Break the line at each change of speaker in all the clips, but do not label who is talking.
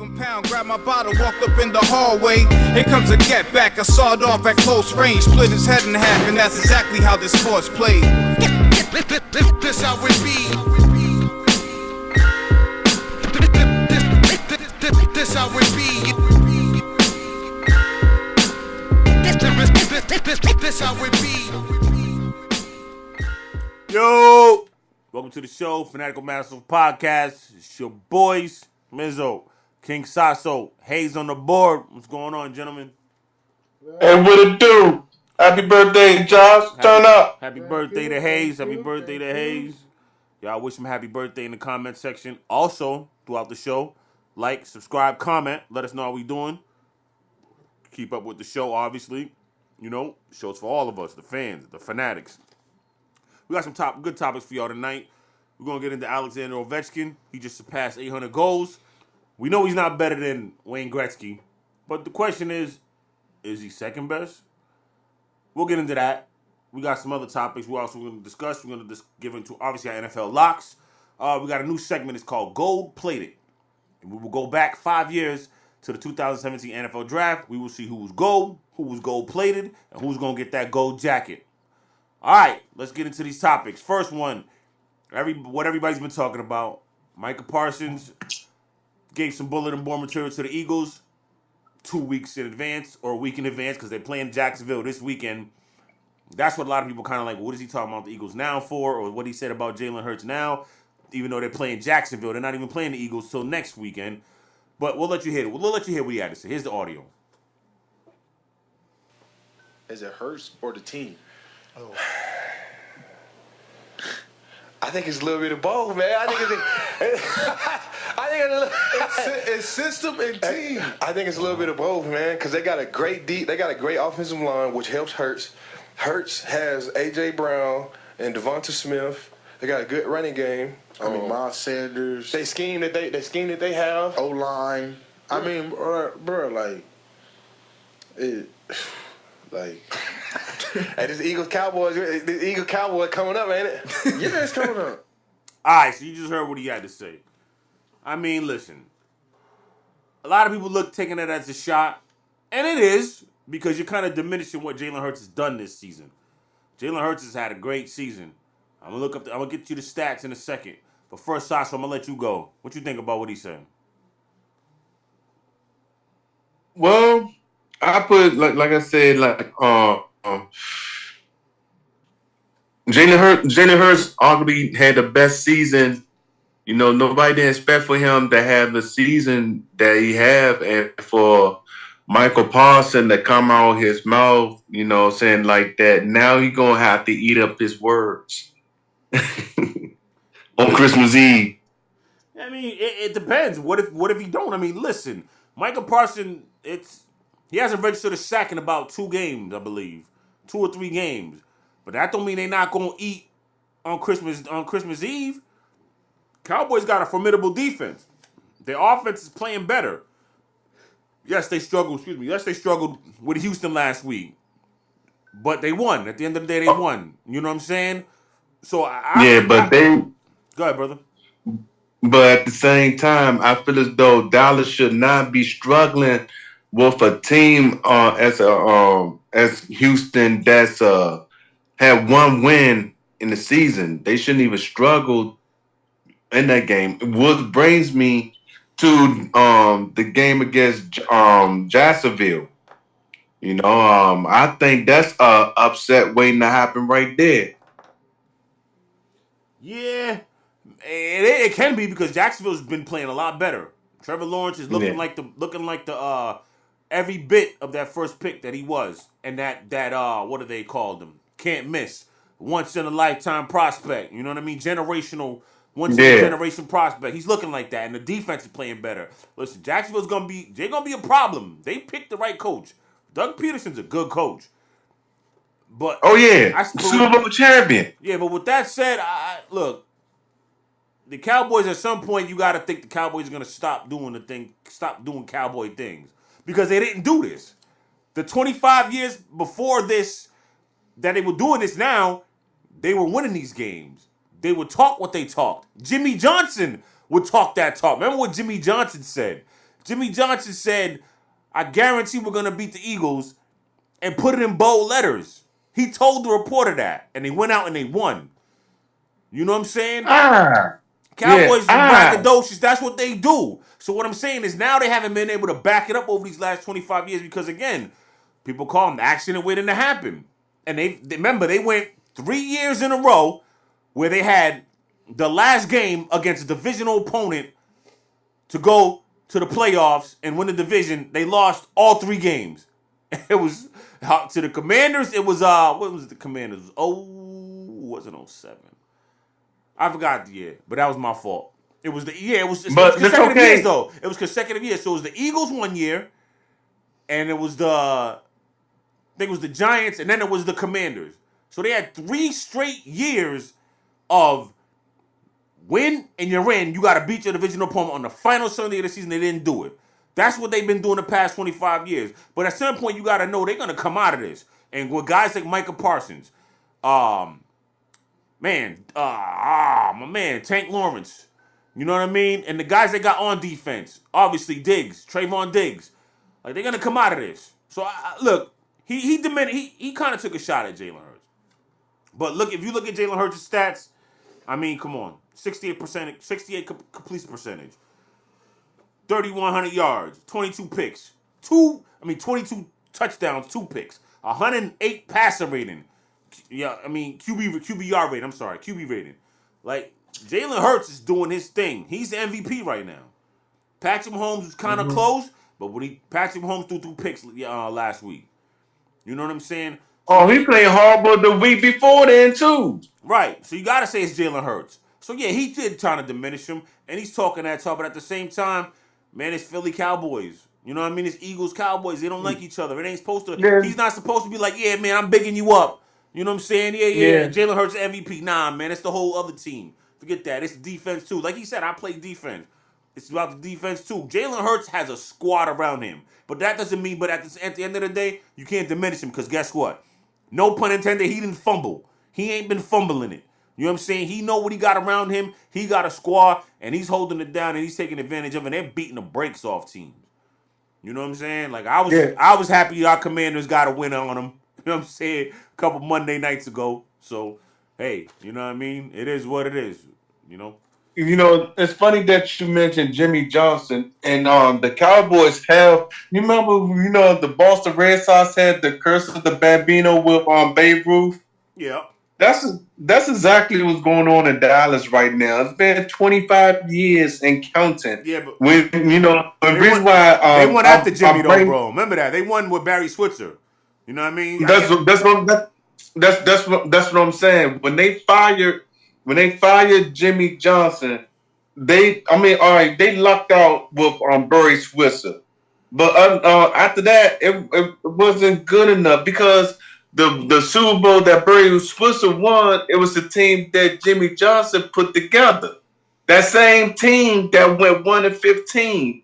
7-pound, grabbed my bottle, walked up in the hallway. Here comes a get back, I sawed off at close range, split his head in half, and that's exactly how this sport's played. This how it be. This how it be. This how it be.
Yo, welcome to the show, Fanatical Masters Podcast. It's your boys, Mizzo, King Saso, Hayes on the board. What's going on, gentlemen?
And what it do? Happy birthday, Josh. Turn up.
Happy birthday to Hayes. Happy birthday to Hayes. Y'all wish him happy birthday in the comment section. Also, throughout the show, like, subscribe, comment. Let us know how we doing. Keep up with the show, obviously. You know, show's for all of us, the fans, the fanatics. We got some good topics for y'all tonight. We're going to get into Alexander Ovechkin. He just surpassed 800 goals. We know he's not better than Wayne Gretzky. But the question is he second best? We'll get into that. We got some other topics we're also going to discuss. We're going to give into, obviously, our NFL locks. We got a new segment. It's called Gold Plated. And we will go back 5 years to the 2017 NFL Draft. We will see who was gold plated, and who's going to get that gold jacket. All right, let's get into these topics. First one, what everybody's been talking about. Micah Parsons gave some bulletin board material to the Eagles 2 weeks in advance, or a week in advance, because they're playing Jacksonville this weekend. That's what a lot of people kind of like, what is he talking about the Eagles now for, or what he said about Jalen Hurts now, even though they're playing Jacksonville. They're not even playing the Eagles till next weekend. But we'll let you hear it. We'll let you hear what he had to say. Here's the audio.
Is it Hurts or the team?
Oh.
I think it's a little bit of both, man.
It's system and team.
I think it's a little bit of both, man, because they got a great offensive line, which helps Hurts. Hurts has A.J. Brown and Devonta Smith. They got a good running game.
I mean, Miles Sanders.
They scheme that they have.
O-line. I mean, bro, like,
Hey, this Eagles Cowboy coming up, ain't it?
Yeah, it's coming up.
All right, so you just heard what he had to say. I mean, listen. A lot of people taking it as a shot, and it is, because you're kind of diminishing what Jalen Hurts has done this season. Jalen Hurts has had a great season. I'm gonna get you the stats in a second. But first, Saso, I'm gonna let you go. What you think about what he said?
Well, I put like I said, Jalen Hurts arguably had the best season. You know, nobody didn't expect for him to have the season that he have, and for Micah Parsons to come out his mouth, you know, saying like that. Now he gonna have to eat up his words on Christmas Eve.
I mean, it depends. What if he don't? I mean, listen, Micah Parsons, he hasn't registered a sack in about 2 games, I believe, 2 or 3 games. But that don't mean they're not gonna eat on Christmas Eve. Cowboys got a formidable defense. Their offense is playing better. Yes, they struggled. Yes, they struggled with Houston last week, but they won. At the end of the day, they won. You know what I'm saying? So
go ahead,
brother.
But at the same time, I feel as though Dallas should not be struggling with a team as Houston that's had 1 win in the season. They shouldn't even struggle in that game. What brings me to the game against Jacksonville. You know, I think that's a upset waiting to happen right there.
Yeah, it can be, because Jacksonville's been playing a lot better. Trevor Lawrence is looking like the every bit of that first pick that he was, and that what do they call them? Can't miss, once in a lifetime prospect. You know what I mean? Generational. Once in a generation prospect. He's looking like that, and the defense is playing better. Listen, Jacksonville's gonna be a problem. They picked the right coach. Doug Peterson's a good coach. But
Super Bowl champion.
Yeah, but with that said, look, the Cowboys, at some point you gotta think the Cowboys are gonna stop doing cowboy things. Because they didn't do this. The 25 years before this that they were doing this now, they were winning these games. They would talk what they talked. Jimmy Johnson would talk that talk. Remember what Jimmy Johnson said? Jimmy Johnson said, I guarantee we're going to beat the Eagles, and put it in bold letters. He told the reporter that, and they went out and they won. You know what I'm saying?
Yeah.
Cowboys braggadocious. That's what they do. So what I'm saying is now they haven't been able to back it up over these last 25 years because, again, people call them the accident waiting to happen. And they remember, they went 3 years in a row where they had the last game against a divisional opponent to go to the playoffs and win the division. They lost all 3 games. It was to the Commanders. It was what was the Commanders? Was it 07? I forgot the year, but that was my fault. It was it was
But that's
consecutive
okay.
years though. It was consecutive years. So it was the Eagles 1 year, and it was I think it was the Giants, and then it was the Commanders. So they had 3 straight years of win and you're in. You got to beat your divisional opponent on the final Sunday of the season. They didn't do it. That's what they've been doing the past 25 years. But at some point, you got to know they're going to come out of this. And with guys like Micah Parsons, my man, Tank Lawrence, you know what I mean? And the guys they got on defense, obviously Diggs, Trayvon Diggs, like they're going to come out of this. So, look, he kind of took a shot at Jalen Hurts. But look, if you look at Jalen Hurts' stats, I mean, come on. 68 completion percentage. 3,100 yards, 22 picks. 22 touchdowns, 2 picks. 108 passer rating. Yeah, I mean, QBR rating. I'm sorry, QB rating. Like, Jalen Hurts is doing his thing. He's the MVP right now. Patrick Mahomes was kind of close, but Patrick Mahomes threw 2 picks last week. You know what I'm saying?
Oh, he played horrible the week before then, too.
Right. So you got to say it's Jalen Hurts. So, yeah, he did trying to diminish him, and he's talking that talk, but at the same time, man, it's Philly Cowboys. You know what I mean? It's Eagles Cowboys. They don't like each other. It ain't supposed to.
Yeah.
He's not supposed to be like, yeah, man, I'm bigging you up. You know what I'm saying? Yeah. Jalen Hurts MVP. Nah, man, it's the whole other team. Forget that. It's defense, too. Like he said, I play defense. It's about the defense, too. Jalen Hurts has a squad around him. But that doesn't mean, at the end of the day, you can't diminish him because guess what? No pun intended, he didn't fumble. He ain't been fumbling it. You know what I'm saying? He know what he got around him. He got a squad, and he's holding it down, and he's taking advantage of it. And they're beating the brakes off teams. You know what I'm saying? Like, I was happy our Commanders got a win on them. You know what I'm saying? A couple Monday nights ago. So, hey, you know what I mean? It is what it is, you know?
You know, it's funny that you mentioned Jimmy Johnson and the Cowboys have. You remember, the Boston Red Sox had the curse of the Bambino with Babe Ruth.
Yeah.
That's exactly what's going on in Dallas right now. It's been 25 years and counting.
Yeah, but
the reason why
they won after Jimmy though, bro. Remember that they won with Barry Switzer. You know what I mean?
That's what I'm saying. When they fired Jimmy Johnson, they lucked out with Barry Switzer. But after that, it wasn't good enough because the Super Bowl that Barry Switzer won, it was the team that Jimmy Johnson put together. That same team that went 1-15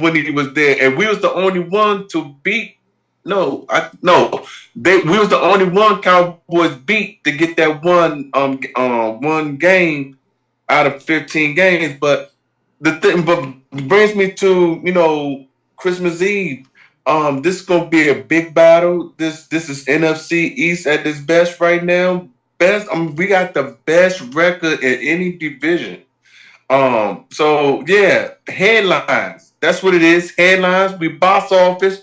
when he was there, and we was the only one to beat. We was the only one Cowboys beat to get that one game out of 15 games. But brings me to Christmas Eve. This is gonna be a big battle. This is NFC East at its best right now. We got the best record in any division. So yeah, headlines. That's what it is. Headlines. We box office.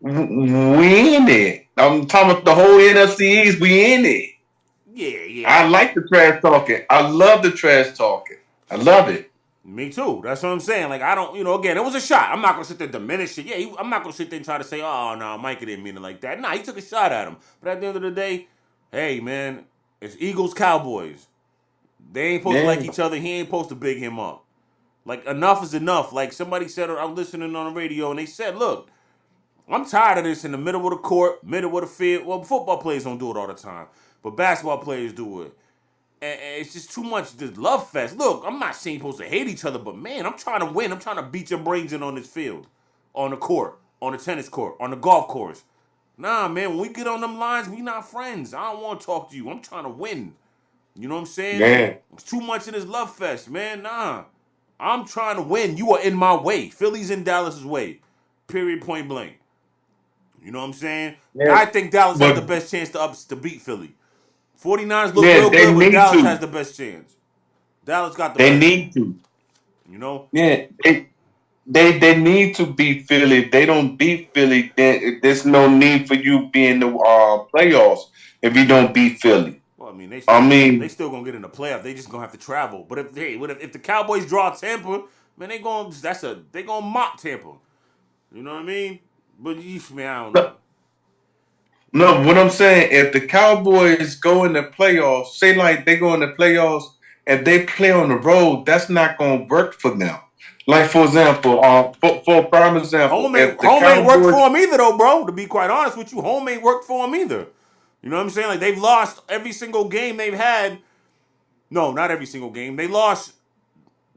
We in it. I'm talking about the whole NFC East. We in it.
Yeah.
I like the trash talking. I love the trash talking. I love it.
Me too. That's what I'm saying. Like, I don't, again, it was a shot. I'm not going to sit there and diminish it. Yeah, I'm not going to sit there and try to say, oh, no, Micah didn't mean it like that. Nah, he took a shot at him. But at the end of the day, hey, man, it's Eagles Cowboys. They ain't supposed to like each other. He ain't supposed to big him up. Like, enough is enough. Like, somebody said, I was listening on the radio, and they said, look, I'm tired of this in the middle of the court, middle of the field. Well, football players don't do it all the time, but basketball players do it. And it's just too much this love fest. Look, I'm not saying you're supposed to hate each other, but man, I'm trying to win. I'm trying to beat your brains in on this field, on the court, on the tennis court, on the golf course. Nah, man, when we get on them lines, we not friends. I don't want to talk to you. I'm trying to win. You know what I'm saying?
Yeah.
It's too much in this love fest, man. Nah. I'm trying to win. You are in my way. Philly's in Dallas's way. Period. Point blank. You know what I'm saying?
Yeah,
I think Dallas has the
but
best chance to beat Philly. 49ers look
yeah,
real
they
good, but
need
Dallas has
to.
the best chance. Dallas got the
They
best
need
chance.
to.
You know?
Yeah, they need to beat Philly. If they don't beat Philly, then there's no need for you being the playoffs if you don't beat Philly.
Well, I mean, they
I
still they
mean,
still gonna get in the playoff. They just gonna have to travel. But if the Cowboys draw Tampa, man, they gonna mop Tampa. You know what I mean? But man, I don't know.
no, no, what I'm saying, if the Cowboys go in the playoffs, say like they go in the playoffs, if they play on the road, that's not going to work for them. Like for example, for a prime example, if the
Home ain't worked
Cowboys,
for him either, though, bro. To be quite honest with you, home ain't worked for him either. You know what I'm saying? Like they've lost every single game they've had. No, not every single game. They lost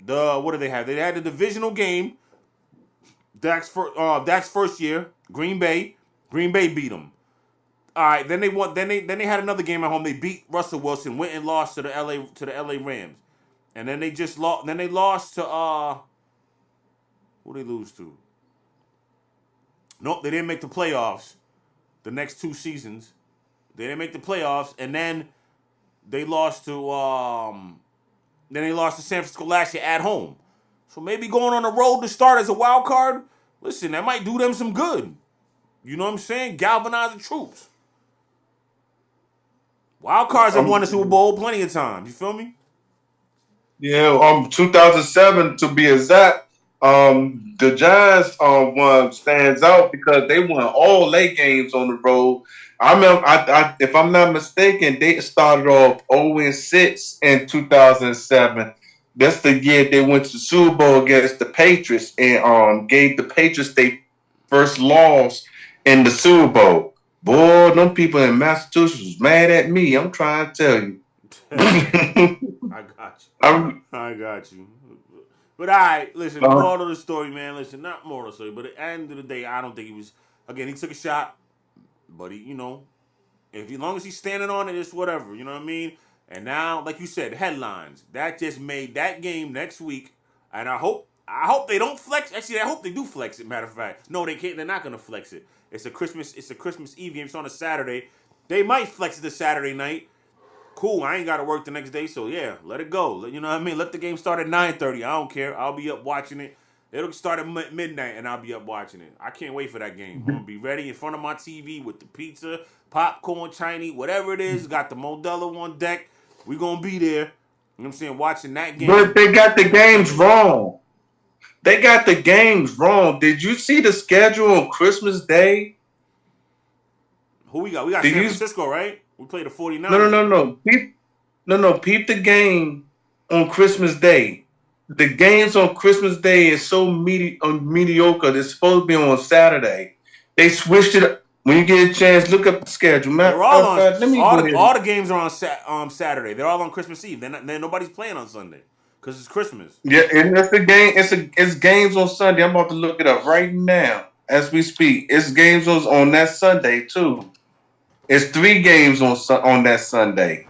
the what did they have? They had the divisional game. Dak's first year, Green Bay. Green Bay beat them. All right, then they won. Then they had another game at home. They beat Russell Wilson, went and lost to the LA Rams, and then they just lost. Then they lost to who they lose to? Nope, they didn't make the playoffs. The next 2 seasons, they didn't make the playoffs, and then they lost to San Francisco last year at home. So maybe going on the road to start as a wild card. Listen, that might do them some good. You know what I'm saying? Galvanize the troops. Wild cards have won the Super Bowl plenty of times. You feel me?
yeah, 2007 to be exact, the Giants one stands out because they won all their games on the road. I remember, if I'm not mistaken, they started off 0-6 in 2007. That's the year they went to the Super Bowl against the Patriots and gave the Patriots their first loss in the Super Bowl. Boy, them people in Massachusetts was mad at me. I'm trying to tell you.
I got
I'm,
you. I got you. But all right, listen.
uh,
Moral of the story, man. Listen, not moral of the story, but at the end of the day, I don't think he was. Again, he took a shot, but he, if as long as he's standing on it, it's whatever. You know what I mean? And now, like you said, headlines. That just made that game next week, and I hope they don't flex. Actually, I hope they do flex it. Matter of fact, no, they can't. They're not gonna flex it. It's a Christmas Eve game. It's on a Saturday. They might flex it to Saturday night. Cool, I ain't got to work the next day, so yeah, let it go. You know what I mean? Let the game start at 9:30. I don't care. I'll be up watching it. It'll start at midnight, and I'll be up watching it. I can't wait for that game. I'm going to be ready in front of my TV with the pizza, popcorn, Chinese, whatever it is. Got the Modelo on deck. We going to be there. You know what I'm saying? Watching that game.
but they got the games wrong. They got the games wrong. Did you see the schedule on Christmas Day?
Who we got? We got
Did
San
you?
Francisco, right? We played the 49ers.
No. Peep the game on Christmas Day. The games on Christmas Day is so mediocre. They're supposed to be on Saturday. They switched it up. When you get a chance, look up the schedule.
They're all on.
Let me go there.
All the games are on Saturday. They're all on Christmas Eve. Then nobody's playing on Sunday because it's Christmas.
Yeah, and that's the game. It's games on Sunday. I'm about to look it up right now as we speak. It's games on that Sunday too. It's 3 games on that Sunday.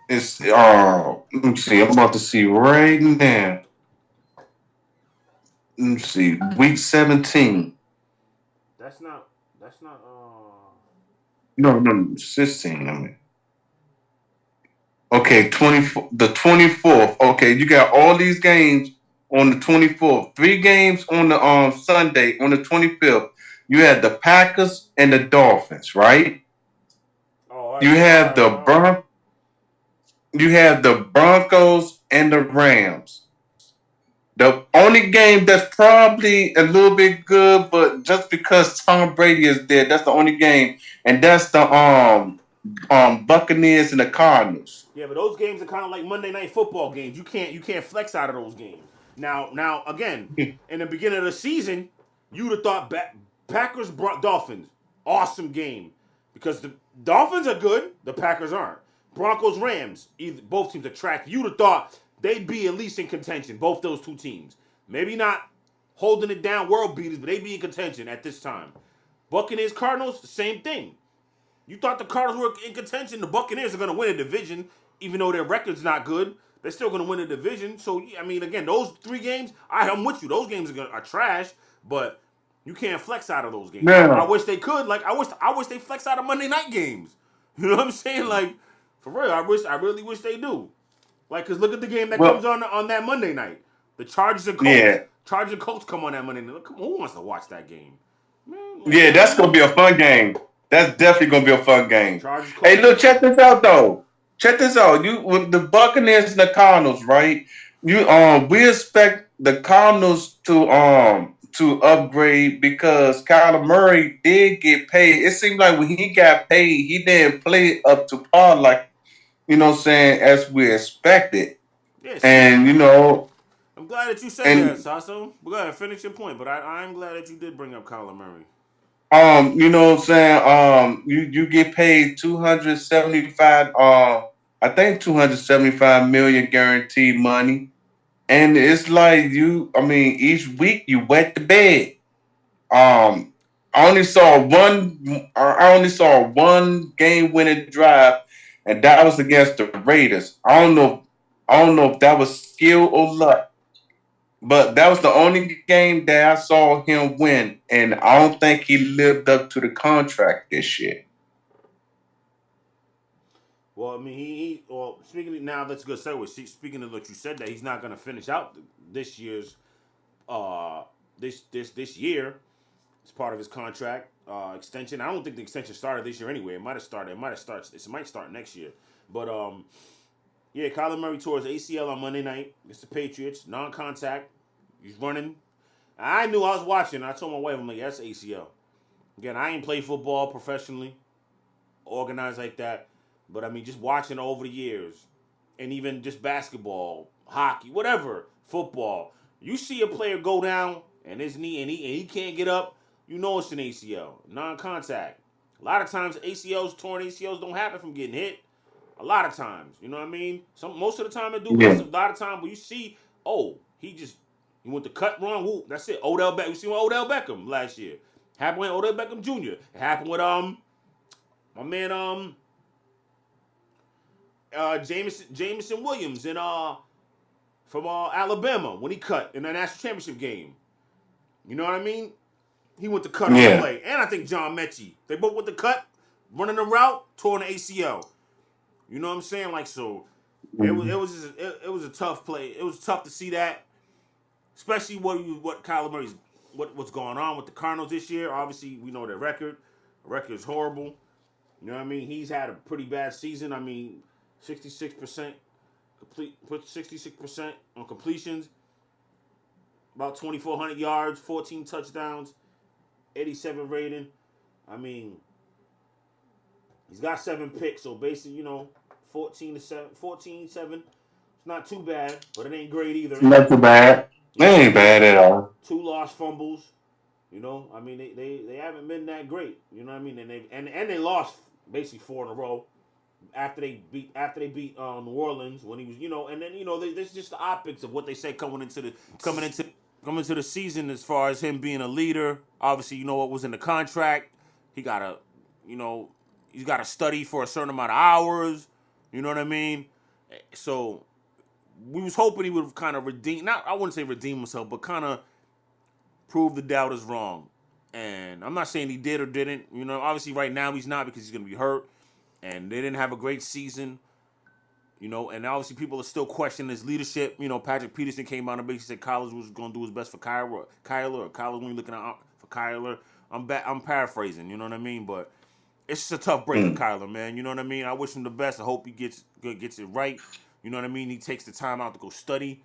It's let me see. I'm about to see right now. Let me see. Week 17.
That's not.
No, 16. I mean. Okay, 24. The 24th. Okay, you got all these games on the 24th. 3 games on the Sunday on the 25th. You had the Packers and the Dolphins, right?
Oh,
You have you have the Broncos and the Rams. The only game that's probably a little bit good, but just because Tom Brady is there, that's the only game, and that's the Buccaneers and the Cardinals.
Yeah, but those games are kind of like Monday Night Football games. You can't flex out of those games. Now again, in the beginning of the season, you'd have thought Packers Dolphins, awesome game, because the Dolphins are good, the Packers aren't. Broncos Rams, both teams are tracked. You'd have thought they'd be at least in contention, both those two teams. Maybe not holding it down, world beaters, but they'd be in contention at this time. Buccaneers Cardinals, the same thing. You thought the Cardinals were in contention. The Buccaneers are going to win a division, even though their record's not good. they're still going to win the division. So I mean, again, those 3 games, I'm with you. Those games are trash, but you can't flex out of those games. I
Yeah.
wish they could. Like I wish they flex out of Monday night games. You know what I'm saying? Like for real, I really wish they do. Like, cause look at the game that comes
Well,
on that Monday night. The Chargers and Colts.
yeah.
Chargers and Colts come on that Monday night. Come on, who wants to watch that game? Man, like,
Yeah,
you know what
that's
I
gonna
mean?
be a fun game. That's definitely gonna be a fun game.
Chargers
Hey,
Colts.
look, check this out though. Check this out. You with the Buccaneers and the Cardinals, right? We expect the Cardinals to upgrade because Kyler Murray did get paid. It seemed like when he got paid, he didn't play up to par like what I'm saying, as we expected.
Yeah, see,
And
I'm glad that you said that,
and
Saso. Go ahead, finish your point. But I'm glad that you did bring up Kyler Murray.
you know what I'm saying? You get paid 275 I think 275 million guaranteed money. And it's like I mean, each week you wet the bed. Um I only saw one game winning drive, and that was against the Raiders. I don't know if that was skill or luck. But that was the only game that I saw him win, and I don't think he lived up to the contract this year.
Well, I mean, well, speaking of, now, that's a good segue. Speaking of what you said, that he's not going to finish out this year's, uh, this year. It's part of his contract extension. I don't think the extension started this year anyway. It might have started. It might have started. It might start next year. But yeah, Kyler Murray tore his ACL on Monday night against the Patriots, non-contact. He's running. I knew I was watching. I told my wife, I'm like, that's ACL. Again, I ain't played football professionally, organized like that. But I mean, just watching over the years, and even just basketball, hockey, whatever, football. You see a player go down and his knee and he can't get up, you know it's an ACL, non-contact. A lot of times torn ACLs don't happen from getting hit. A lot of times, you know what I mean. Most of the time it do, but
Yeah.
a lot of times when you see, oh, he went to cut wrong. Woo, that's it. Odell Beckham. We see with Odell Beckham last year. Happened with Odell Beckham Jr. It happened with my man Jameson Williams and from Alabama when he cut in the national championship game. You know what I mean? He went to cut on the
Yeah.
play, and I think John Mechie. They both went to cut, running the route, tore an ACL. You know what I'm saying? Like so, it was a tough play. It was tough to see that, especially what Kyler Murray's what's going on with the Cardinals this year. Obviously, we know their record. The record is horrible. You know what I mean? He's had a pretty bad season. I mean, 66% put 66% on completions, about 2,400 yards, 14 touchdowns, 87 rating. I mean, he's got 7 picks, so basically, 14-7. It's not too bad, but it ain't great either.
Not too bad. It
You know what I
ain't
mean?
bad at all.
2 lost fumbles. I mean, they haven't been that great. You know what I mean? And they lost basically 4 in a row after they beat New Orleans when he was and then there's just the optics of what they say coming into the season as far as him being a leader. Obviously, what was in the contract. He gotta he's gotta study for a certain amount of hours. You know what I mean? So we was hoping he would kind of I wouldn't say redeem himself, but kind of prove the doubters wrong. And I'm not saying he did or didn't. Obviously right now he's not because he's gonna be hurt. And they didn't have a great season, and obviously people are still questioning his leadership. Patrick Peterson came out and basically said Kyler was going to do his best for Kyler, or Kyler when you're looking out for Kyler. I'm paraphrasing, you know what I mean? But it's just a tough break for Kyler, man. You know what I mean? I wish him the best. I hope he gets it right. You know what I mean? He takes the time out to go study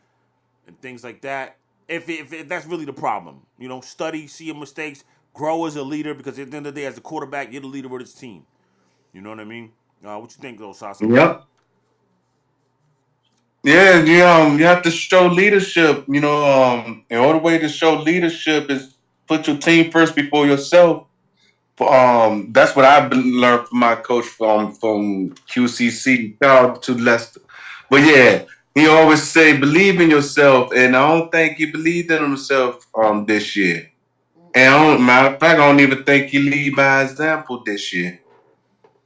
and things like that. If that's really the problem, study, see your mistakes, grow as a leader, because at the end of the day, as a quarterback, you're the leader of this team. You know what I mean? What you think, though, Sasso?
Yep. Yeah, you have to show leadership. In order way to show leadership is put your team first before yourself. That's what I've learned from my coach from QCC. Shout out to Lester. But yeah, he always say believe in yourself, and I don't think he believed in himself this year. And matter of fact, I don't even think he lead by example this year,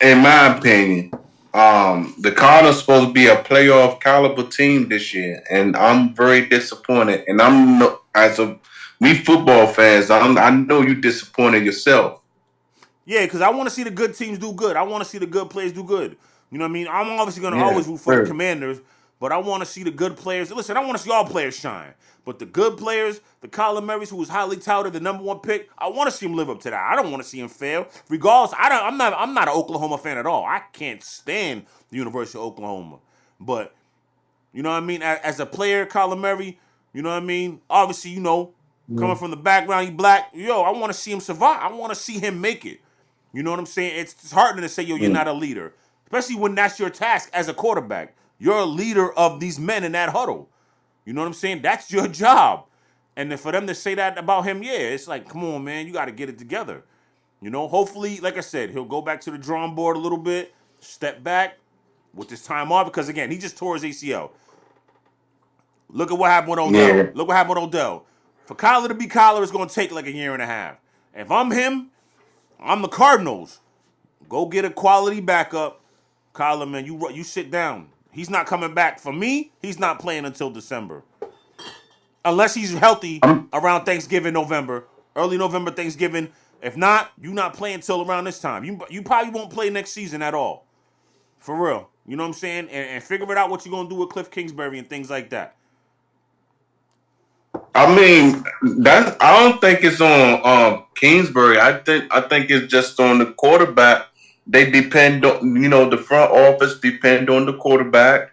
in my opinion. The Cardinals supposed to be a playoff caliber team this year, and I'm very disappointed. And I'm no, as a we football fans, I know you disappointed yourself.
Yeah, because I want to see the good teams do good. I want to see the good players do good. You know what I mean? I'm obviously going to
Yeah,
always root for the
sure.
Commanders, but I want to see the good players. Listen, I want to see all players shine. But the good players, the Kyler Murrays, who was highly touted, the number one pick, I want to see him live up to that. I don't want to see him fail. Regardless, I'm not an Oklahoma fan at all. I can't stand the University of Oklahoma. But you know what I mean? As a player, Kyler Murray, you know what I mean? Obviously, coming from the background, he black. Yo, I want to see him survive. I want to see him make it. You know what I'm saying? It's heartening to say, yo, you're not a leader. Especially when that's your task as a quarterback. You're a leader of these men in that huddle. You know what I'm saying? That's your job. And then for them to say that about him, yeah, it's like, come on, man, you got to get it together. Hopefully, like I said, he'll go back to the drawing board a little bit, step back with this time off, because, again, he just tore his ACL. Look at what happened with Odell.
Yeah.
Look what happened with Odell. For Kyler to be Kyler, it's going to take like a year and a half. If I'm him, I'm the Cardinals. Go get a quality backup. Kyler, man, you sit down. He's not coming back. For me, he's not playing until December. Unless he's healthy
I'm
around Thanksgiving, November. Early November, Thanksgiving. If not, you're not playing until around this time. You probably won't play next season at all. For real. You know what I'm saying? And figure it out what you're going to do with Cliff Kingsbury and things like that.
I mean, that I don't think it's on Kingsbury. I think it's just on the quarterback. They depend on the front office depend on the quarterback,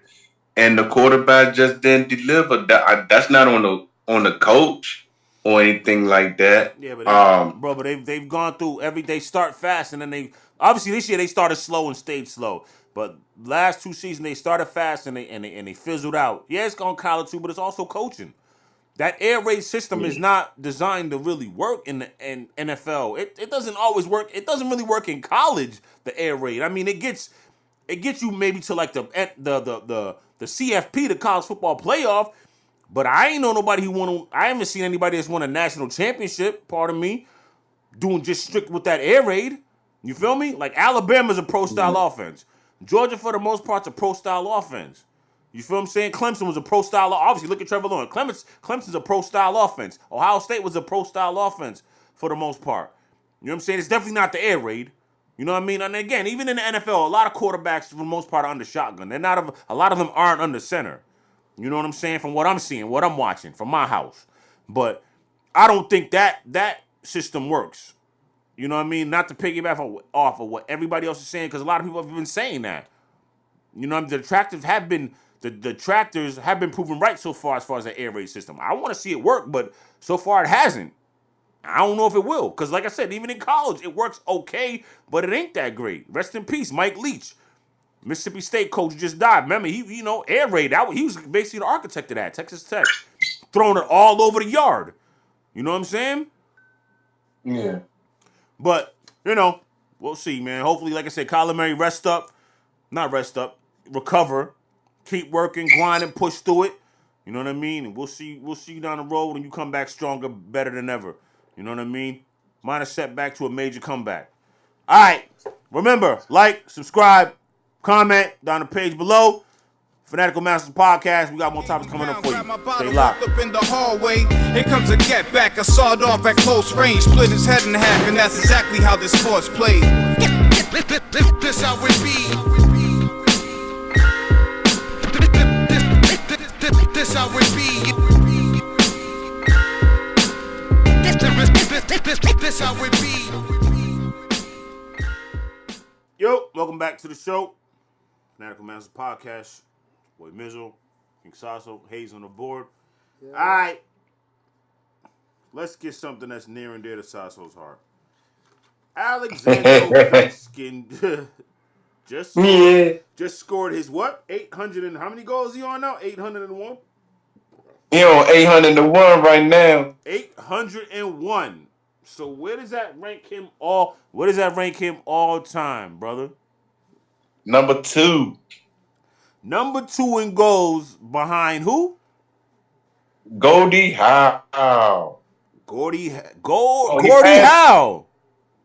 and the quarterback just didn't deliver. That's not on the coach or anything like that.
Yeah,
Um,
but they've gone through they start fast and then they obviously this year they started slow and stayed slow. But last two seasons they started fast and they fizzled out. Yeah, it's gone college too, but it's also coaching. That air raid system is not designed to really work in the NFL. It doesn't always work. It doesn't really work in college. The air raid. I mean, it gets you maybe to like the CFP, the college football playoff. But I ain't know nobody who won. I haven't seen anybody that's won a national championship. Pardon me, doing just strict with that air raid. You feel me? Like Alabama's a pro style offense. Georgia, for the most part, is a pro style offense. You feel what I'm saying? Clemson was a pro style. Obviously, look at Trevor Lawrence. Clemson's a pro style offense. Ohio State was a pro style offense for the most part. You know what I'm saying? It's definitely not the air raid. You know what I mean? And again, even in the NFL, a lot of quarterbacks for the most part are under shotgun. A lot of them aren't under center. You know what I'm saying? From what I'm seeing, what I'm watching from my house. But I don't think that system works. You know what I mean? Not to piggyback off of what everybody else is saying, because a lot of people have been saying that. You know, the detractors have been proven right so far as the air raid system. I want to see it work, but so far it hasn't. I don't know if it will, because like I said, even in college, it works okay, but it ain't that great. Rest in peace, Mike Leach, Mississippi State coach, who just died. Remember, he air raid. He was basically the architect of that. Texas Tech, throwing it all over the yard. You know what I'm saying?
yeah.
But we'll see, man. Hopefully, like I said, Kyler Murray recover, keep working, grinding, push through it. You know what I mean? And we'll see you down the road and you come back stronger, better than ever. You know what I mean? Minor setback to a major comeback. All right. Remember, like, subscribe, comment down the page below. Fanatical Masters Podcast. We got more topics coming up for you. Stay locked.
Up in the hallway, here comes a get back. I sawed off at close range, split his head in half, and that's exactly how this sport's played. This how it be. This how it be. This how it be.
Yo, welcome back to the show. Fanatical Masters Podcast. Boy Mizzo, King Saso, Hayes on the board. Yeah. All right. Let's get something that's near and dear to Saso's heart. Alexander Ovechkin just scored his what? 800 and how many goals is he on now? 801?
He on 801 right now.
801. So where does that rank him all time, brother?
Number 2.
Number 2 in goals behind who?
Gordie Howe.
Gordie Howe.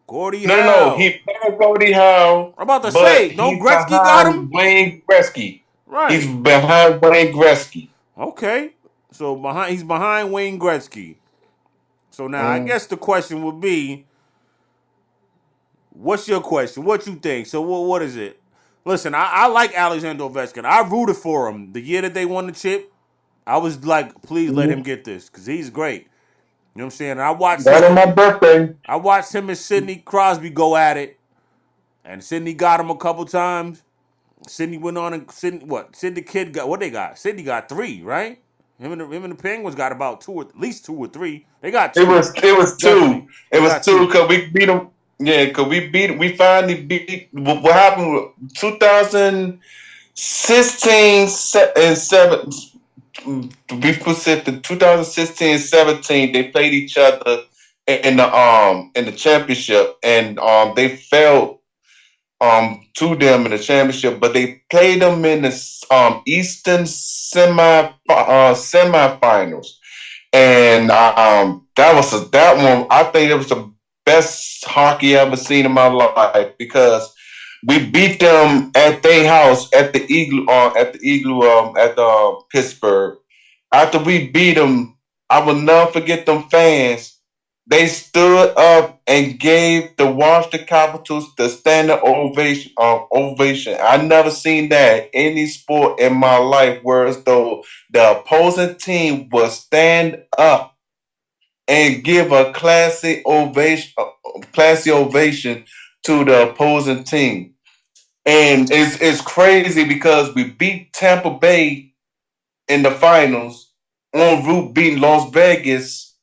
Gordie
No.
Howe.
He playing Cody Howe,
I'm about to
but
say, don't
he's
Gretzky got him?
behind Wayne Gretzky. He's
Right.
behind Wayne Gretzky.
Okay. So he's behind Wayne Gretzky. So now I
Mm.
guess the question would be, what's your question? What you think? So what is it? Listen, I like Alexander Ovechkin. I rooted for him the year that they won the chip. I was like, please let him get this because he's great. You know what I'm saying? And
That on my birthday.
I watched him and Sidney Crosby go at it, and Sidney got him a couple times. Sidney went on and Sidney Kid got what they got? Sidney got 3, right? Him and the Penguins got about at least 2 or 3. They got 2.
It was
Definitely.
2. It
They
was
got
2
2.
because we beat them. Yeah, because we finally beat. What happened? 2016 and 7. To be specific, 2016-17, they played each other in the championship, and they fell to them in the championship, but they played them in the Eastern semifinals, and that one. I think it was the best hockey I ever seen in my life because we beat them at their house at the Igloo at Pittsburgh. After we beat them, I will never forget them fans. They stood up and gave the Washington Capitals the standing ovation. Ovation. I never seen that in any sport in my life, where as though the opposing team will stand up and give a classy ovation to the opposing team. And it's crazy because we beat Tampa Bay in the finals en route beating Las Vegas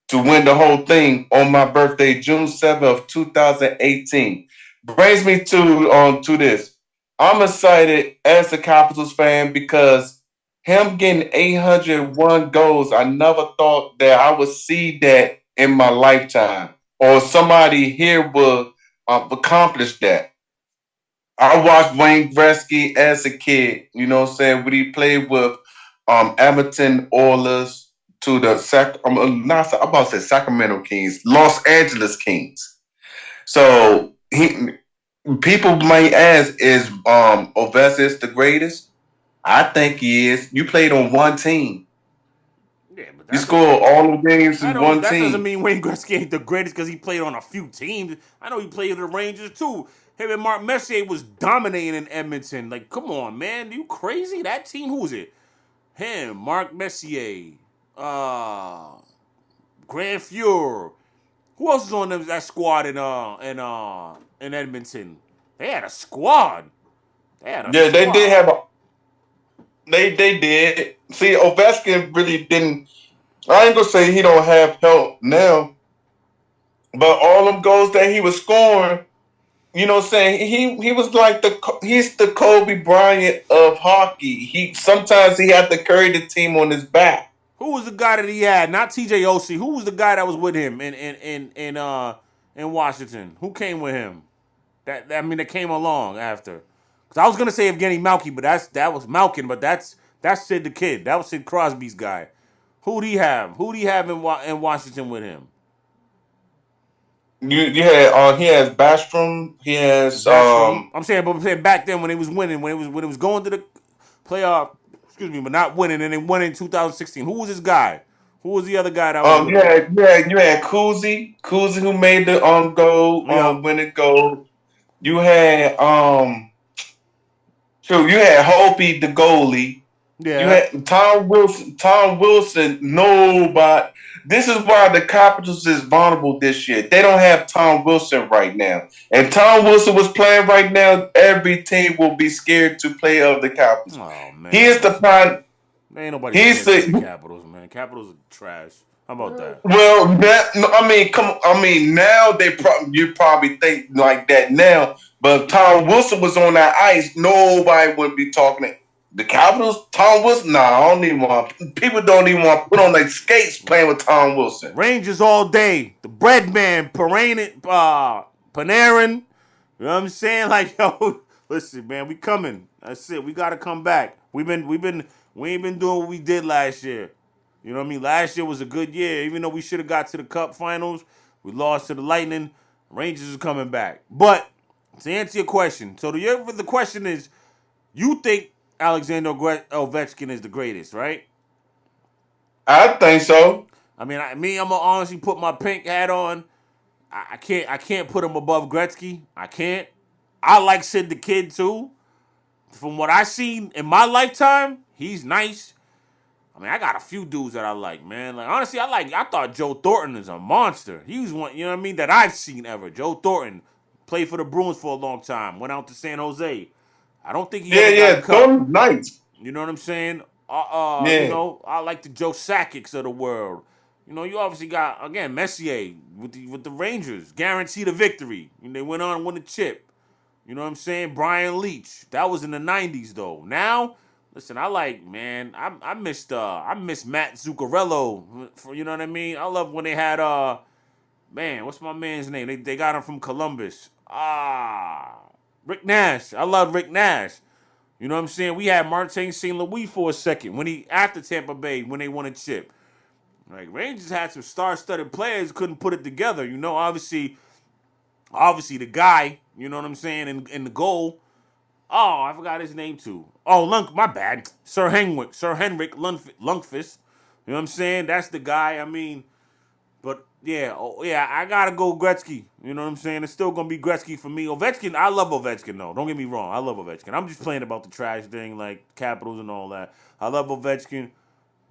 to win the whole thing on my birthday, June 7th of 2018. Brings me to this. I'm excited as a Capitals fan because him getting 801 goals, I never thought that I would see that in my lifetime or somebody here would accomplish that. I watched Wayne Gretzky as a kid, you know what I'm saying, when he played with Edmonton Oilers to the I'm about to say Sacramento Kings, Los Angeles Kings. So people might ask, is Ovechkin the greatest? I think he is. You played on one team.
Yeah, but
You scored all the games in one
that doesn't
team.
mean Wayne Gretzky ain't the greatest because he played on a few teams. I know he played with the Rangers too. Him and Mark Messier was dominating in Edmonton. Like, come on, man. You crazy? That team, who was it? Him, Mark Messier, uh, Grand Fuhrer. Who else was on that squad in Edmonton? They had a squad. They had a
Yeah, they did
squad.
have a they did. See, Ovechkin really didn't. I ain't gonna say he don't have help now, but all them goals that he was scoring, you know what I'm saying? He was like he's the Kobe Bryant of hockey. He sometimes he had to carry the team on his back.
Who was the guy that he had? Not TJ Oshie. Who was the guy that was with him in Washington? Who came with him? That came along after. Cause I was gonna say Evgeny Malkin, but that was Malkin, but that's Sid the Kid. That was Sid Crosby's guy. Who'd he have? Who'd he have in Washington with him?
You had he has Backstrom, he has
Backstrom. I'm saying back then when he was winning, when it was going to the playoff, excuse me, but not winning, and they won in 2016. Who was his guy? Who was the other guy that was with him?
you had Kuzi who made the goal
Yeah,
winning goal. You had you had Hopey the goalie. You
yeah.
had Tom Wilson. Tom Wilson, nobody. This is why the Capitals is vulnerable this year. They don't have Tom Wilson right now. And Tom Wilson was playing right now, every team will be scared to play of the Capitals.
Oh man,
He is the
listen.
prime.
Ain't nobody
He's
scared to play the
the
Capitals, man. Capitals are trash. How about that?
well. That no, I mean, come. I mean, now you probably think like that now. But if Tom Wilson was on that ice, nobody would be talking. The Capitals, Tom Wilson. Nah, I don't even want. People don't even want to put on their skates playing with Tom Wilson.
Rangers all day. The bread man, Panarin. You know what I'm saying? Like, yo, listen, man, we coming. That's it. We gotta come back. We ain't been doing what we did last year. You know what I mean? Last year was a good year. Even though we should have got to the Cup Finals, we lost to the Lightning. Rangers is coming back. But to answer your question, so the question is, you think Alexander Ovechkin is the greatest, right?
I think so.
I mean, I'm gonna honestly put my pink hat on. I can't put him above Gretzky. I can't. I like Sid the Kid too. From what I seen in my lifetime, he's nice. I mean, I got a few dudes that I like, man. Like honestly, I thought Joe Thornton is a monster. He was one, you know what I mean, that I've seen ever. Joe Thornton played for the Bruins for a long time. Went out to San Jose. I don't think he ever got a cup.
Thornton's nice.
You know what I'm saying?
Yeah.
I like the Joe Sakic's of the world. You know, you obviously got again Messier with the Rangers, guaranteed a victory. And they went on and won the chip. You know what I'm saying? Brian Leach. That was in the '90s though. Now, listen, I miss Matt Zuccarello. You know what I mean? I love when they had what's my man's name? They got him from Columbus. Rick Nash. I love Rick Nash. You know what I'm saying? We had Martin St. Louis for a second after Tampa Bay when they won a chip. Like Rangers had some star-studded players, couldn't put it together. You know, obviously the guy. You know what I'm saying? In the goal. Oh, I forgot his name too. Oh, my bad. Sir Henrik Lundqvist. You know what I'm saying? That's the guy. I mean, but yeah, I gotta go Gretzky. You know what I'm saying? It's still gonna be Gretzky for me. Ovechkin, I love Ovechkin though. Don't get me wrong, I love Ovechkin. I'm just playing about the trash thing, like Capitals and all that. I love Ovechkin.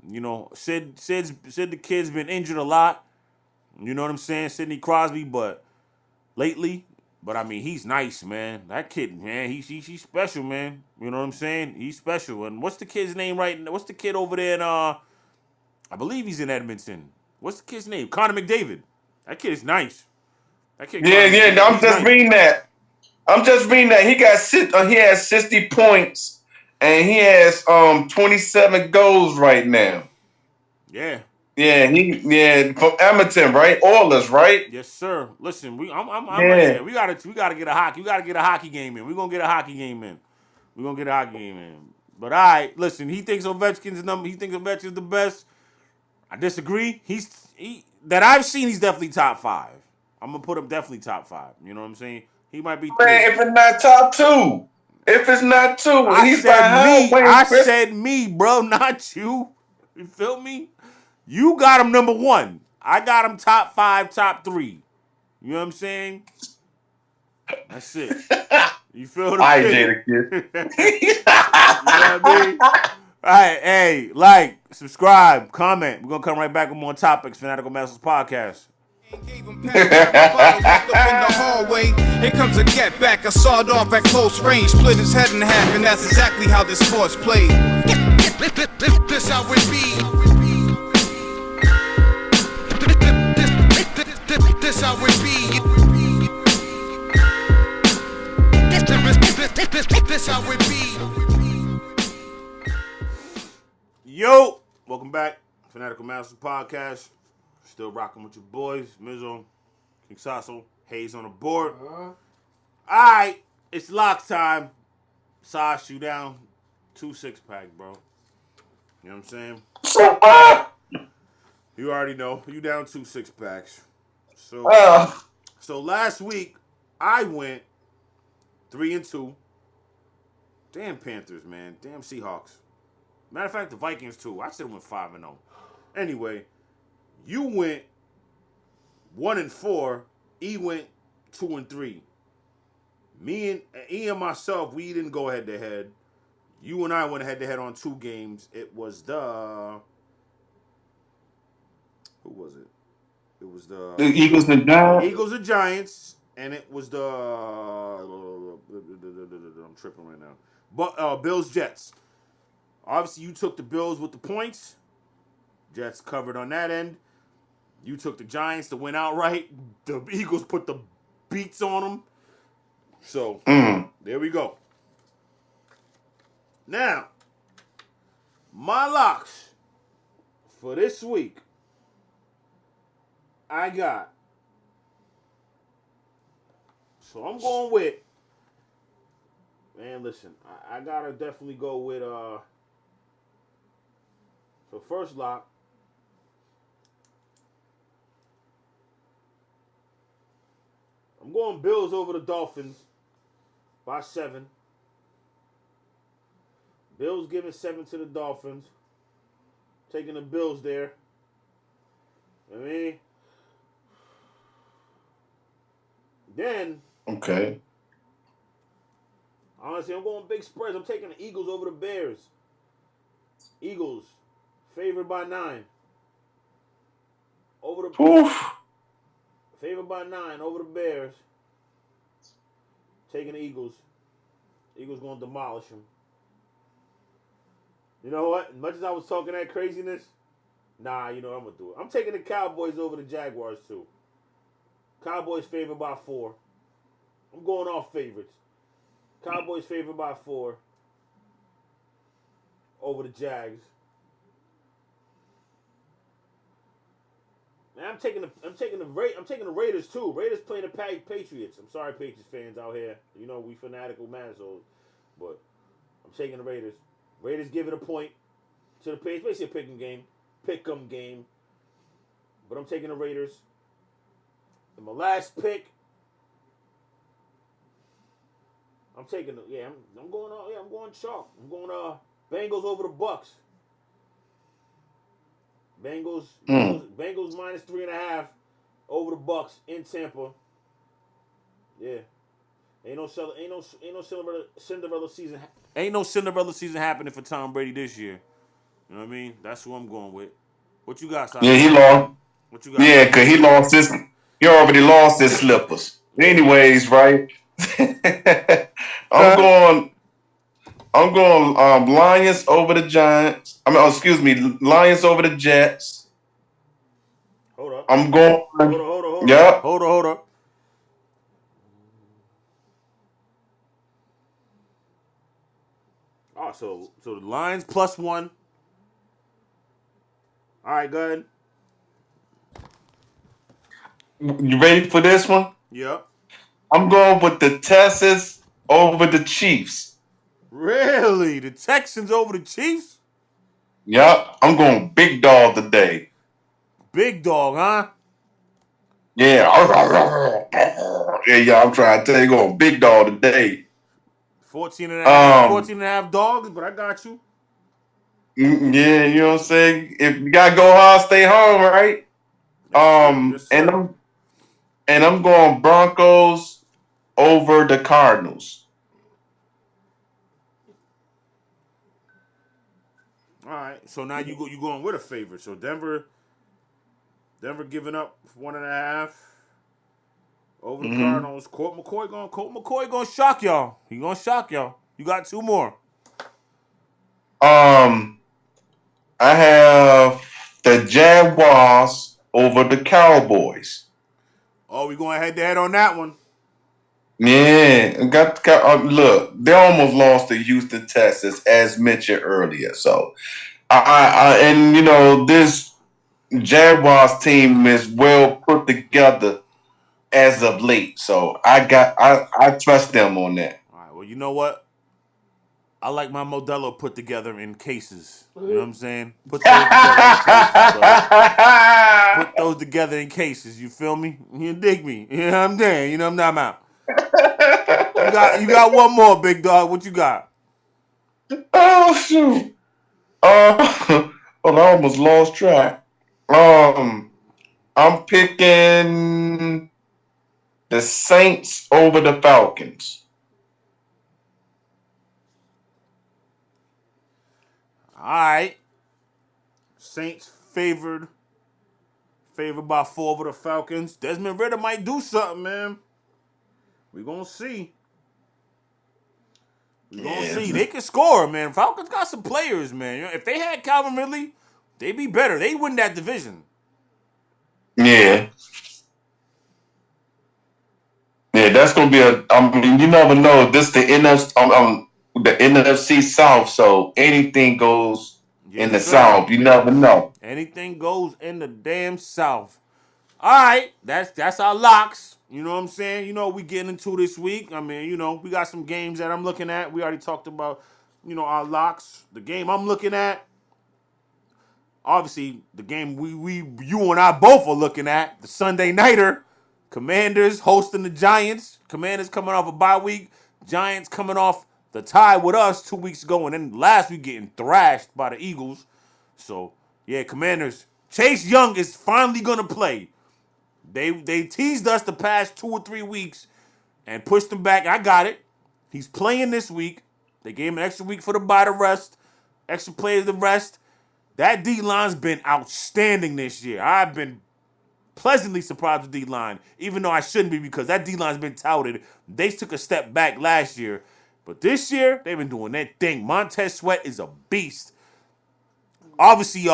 You know, Sid the Kid's been injured a lot. You know what I'm saying? Sidney Crosby, but lately, I mean, he's nice, man. That kid, man, he's special, man. You know what I'm saying? He's special. And what's the kid's name right now? What's the kid over there in I believe he's in Edmonton. What's the kid's name? Connor McDavid. That kid is nice. That kid.
Yeah. I'm just reading that. He has 60 points and he has 27 goals right now.
Yeah.
Yeah, from Edmonton, right? Oilers, right?
Yes, sir. Listen, I'm right here. We gotta get a hockey. We gotta get a hockey game in. We're gonna get a hockey game in. But all right, listen. He thinks Ovechkin's the best. I disagree. That I've seen. He's definitely top 5. I'm gonna put him definitely top 5. You know what I'm saying? He might be 3.
Man, if it's not top 2, he's behind Wayne.
I said me, bro, not you. You feel me? You got him number 1. I got him top 5, top 3. You know what I'm saying? That's it. You feel what I'm saying? You know what I mean? All right, hey, like, subscribe, comment. We're going to come right back with more topics. Fanatical Masters Podcast.
Gave him walked up in the hallway. Here comes a get back, a sawed off at close range, split his head in half, and that's exactly how this sport's played. This how it be. This how it be. This how it be.
Yo, welcome back, Fanatical Masters Podcast. Still rocking with your boys, Mizzo, King Saso, Hayes on the board. All right, it's lock time. Sas, you down 2 6-pack, bro. You know what I'm saying?
So what?
You already know. You down 2 6-packs. So last week I went 3-2. Damn Panthers, man. Damn Seahawks. Matter of fact, the Vikings too. I still went 5-0. Anyway, you went 1-4. E went 2-3. Me and myself, we didn't go head to head. You and I went head to head on 2 games. It was who was it? It was the
Eagles and Giants.
Eagles and Giants, and it was the I'm tripping right now. But Bills Jets. Obviously, you took the Bills with the points. Jets covered on that end. You took the Giants to win outright. The Eagles put the beats on them. So there we go. Now, my locks for this week. I got. So I'm going with. Man, listen, I gotta definitely go with. So first lock. I'm going Bills over the Dolphins by 7. Bills giving 7 to the Dolphins. Taking the Bills there. I mean, then,
Okay.
honestly, I'm going big spreads. I'm taking the Eagles over the Bears. Eagles, favored by 9.
Oof.
Favored by 9 over the Bears. Taking the Eagles. Eagles going to demolish them. You know what? As much as I was talking that craziness, nah, you know what I'm going to do it. I'm taking the Cowboys over the Jaguars, too. Cowboys favored by 4. I'm going off favorites. Cowboys favored by 4 over the Jags. Man, I'm taking the Raiders too. Raiders playing the Patriots. I'm sorry, Patriots fans out here. You know we fanatical assholes, but I'm taking the Raiders. Raiders give it a point to the Patriots. Basically a pick 'em game. But I'm taking the Raiders. And my last pick, I'm taking the I'm going chalk. I'm going Bengals over the Bucks. Bengals minus 3.5 over the Bucks in Tampa. Yeah, ain't no Cinderella season. Ain't no Cinderella season happening for Tom Brady this year. You know what I mean? That's who I'm going with. What you got, Saso?
Yeah, he lost.
What you got?
Yeah, because he already lost his slippers. Anyways, right? I'm going Lions over the Giants. Lions over the Jets.
Hold up.
I'm going.
Hold
Yep.
up. Oh, so the Lions +1. All right, go ahead.
You ready for this one?
Yep.
I'm going with the Texans over the Chiefs.
Really? The Texans over the Chiefs?
Yep. I'm going big dog today.
Big dog, huh?
Yeah. Yeah, I'm trying to tell you, going big dog today.
14 and a half dogs, but I got you.
Yeah, you know what I'm saying? If you gotta go hard, stay home, right?
Yes, sir.
And I'm going Broncos over the Cardinals.
All right. So now you going with a favorite. So Denver giving up 1.5 over the Cardinals. Colt McCoy gonna shock y'all. He gonna shock y'all. You got 2 more.
I have the Jaguars over the Cowboys.
Oh, we going head to head on that one.
Yeah, look, they almost lost to Houston, Texas, as mentioned earlier. So, and you know this Jaguars team is well put together as of late. So I trust them on that.
All right. Well, you know what? I like my Modelo put together in cases. You know what I'm saying? Put those together in cases, brother. Put those together in cases. You feel me? You dig me? You know what I'm saying? You know what I'm about. You got one more, big dog. What you got?
Oh shoot! Well, I almost lost track. I'm picking the Saints over the Falcons.
All right. Saints favored by 4 over the Falcons. Desmond Ridder might do something, man. We gonna see. They can score, man. Falcons got some players, man. You know, if they had Calvin Ridley, they'd be better. They win that division.
Yeah. Yeah, that's gonna be you never know. This the NFC South, so anything goes in the South. You never know.
Anything goes in the damn South. All right, that's our locks. You know what I'm saying? You know what we getting into this week. I mean, you know, we got some games that I'm looking at. We already talked about, you know, our locks. The game I'm looking at, obviously, the game you and I both are looking at, the Sunday Nighter, Commanders hosting the Giants. Commanders coming off a bye week. Giants coming off the tie with us 2 weeks ago, and then last week getting thrashed by the Eagles. So, yeah, Commanders. Chase Young is finally going to play. They teased us the past 2 or 3 weeks and pushed him back. I got it. He's playing this week. They gave him an extra week for the bye to rest. Extra players to rest. That D-line's been outstanding this year. I've been pleasantly surprised with D-line, even though I shouldn't be because that D-line's been touted. They took a step back last year. But this year, they've been doing that thing. Montez Sweat is a beast. Obviously,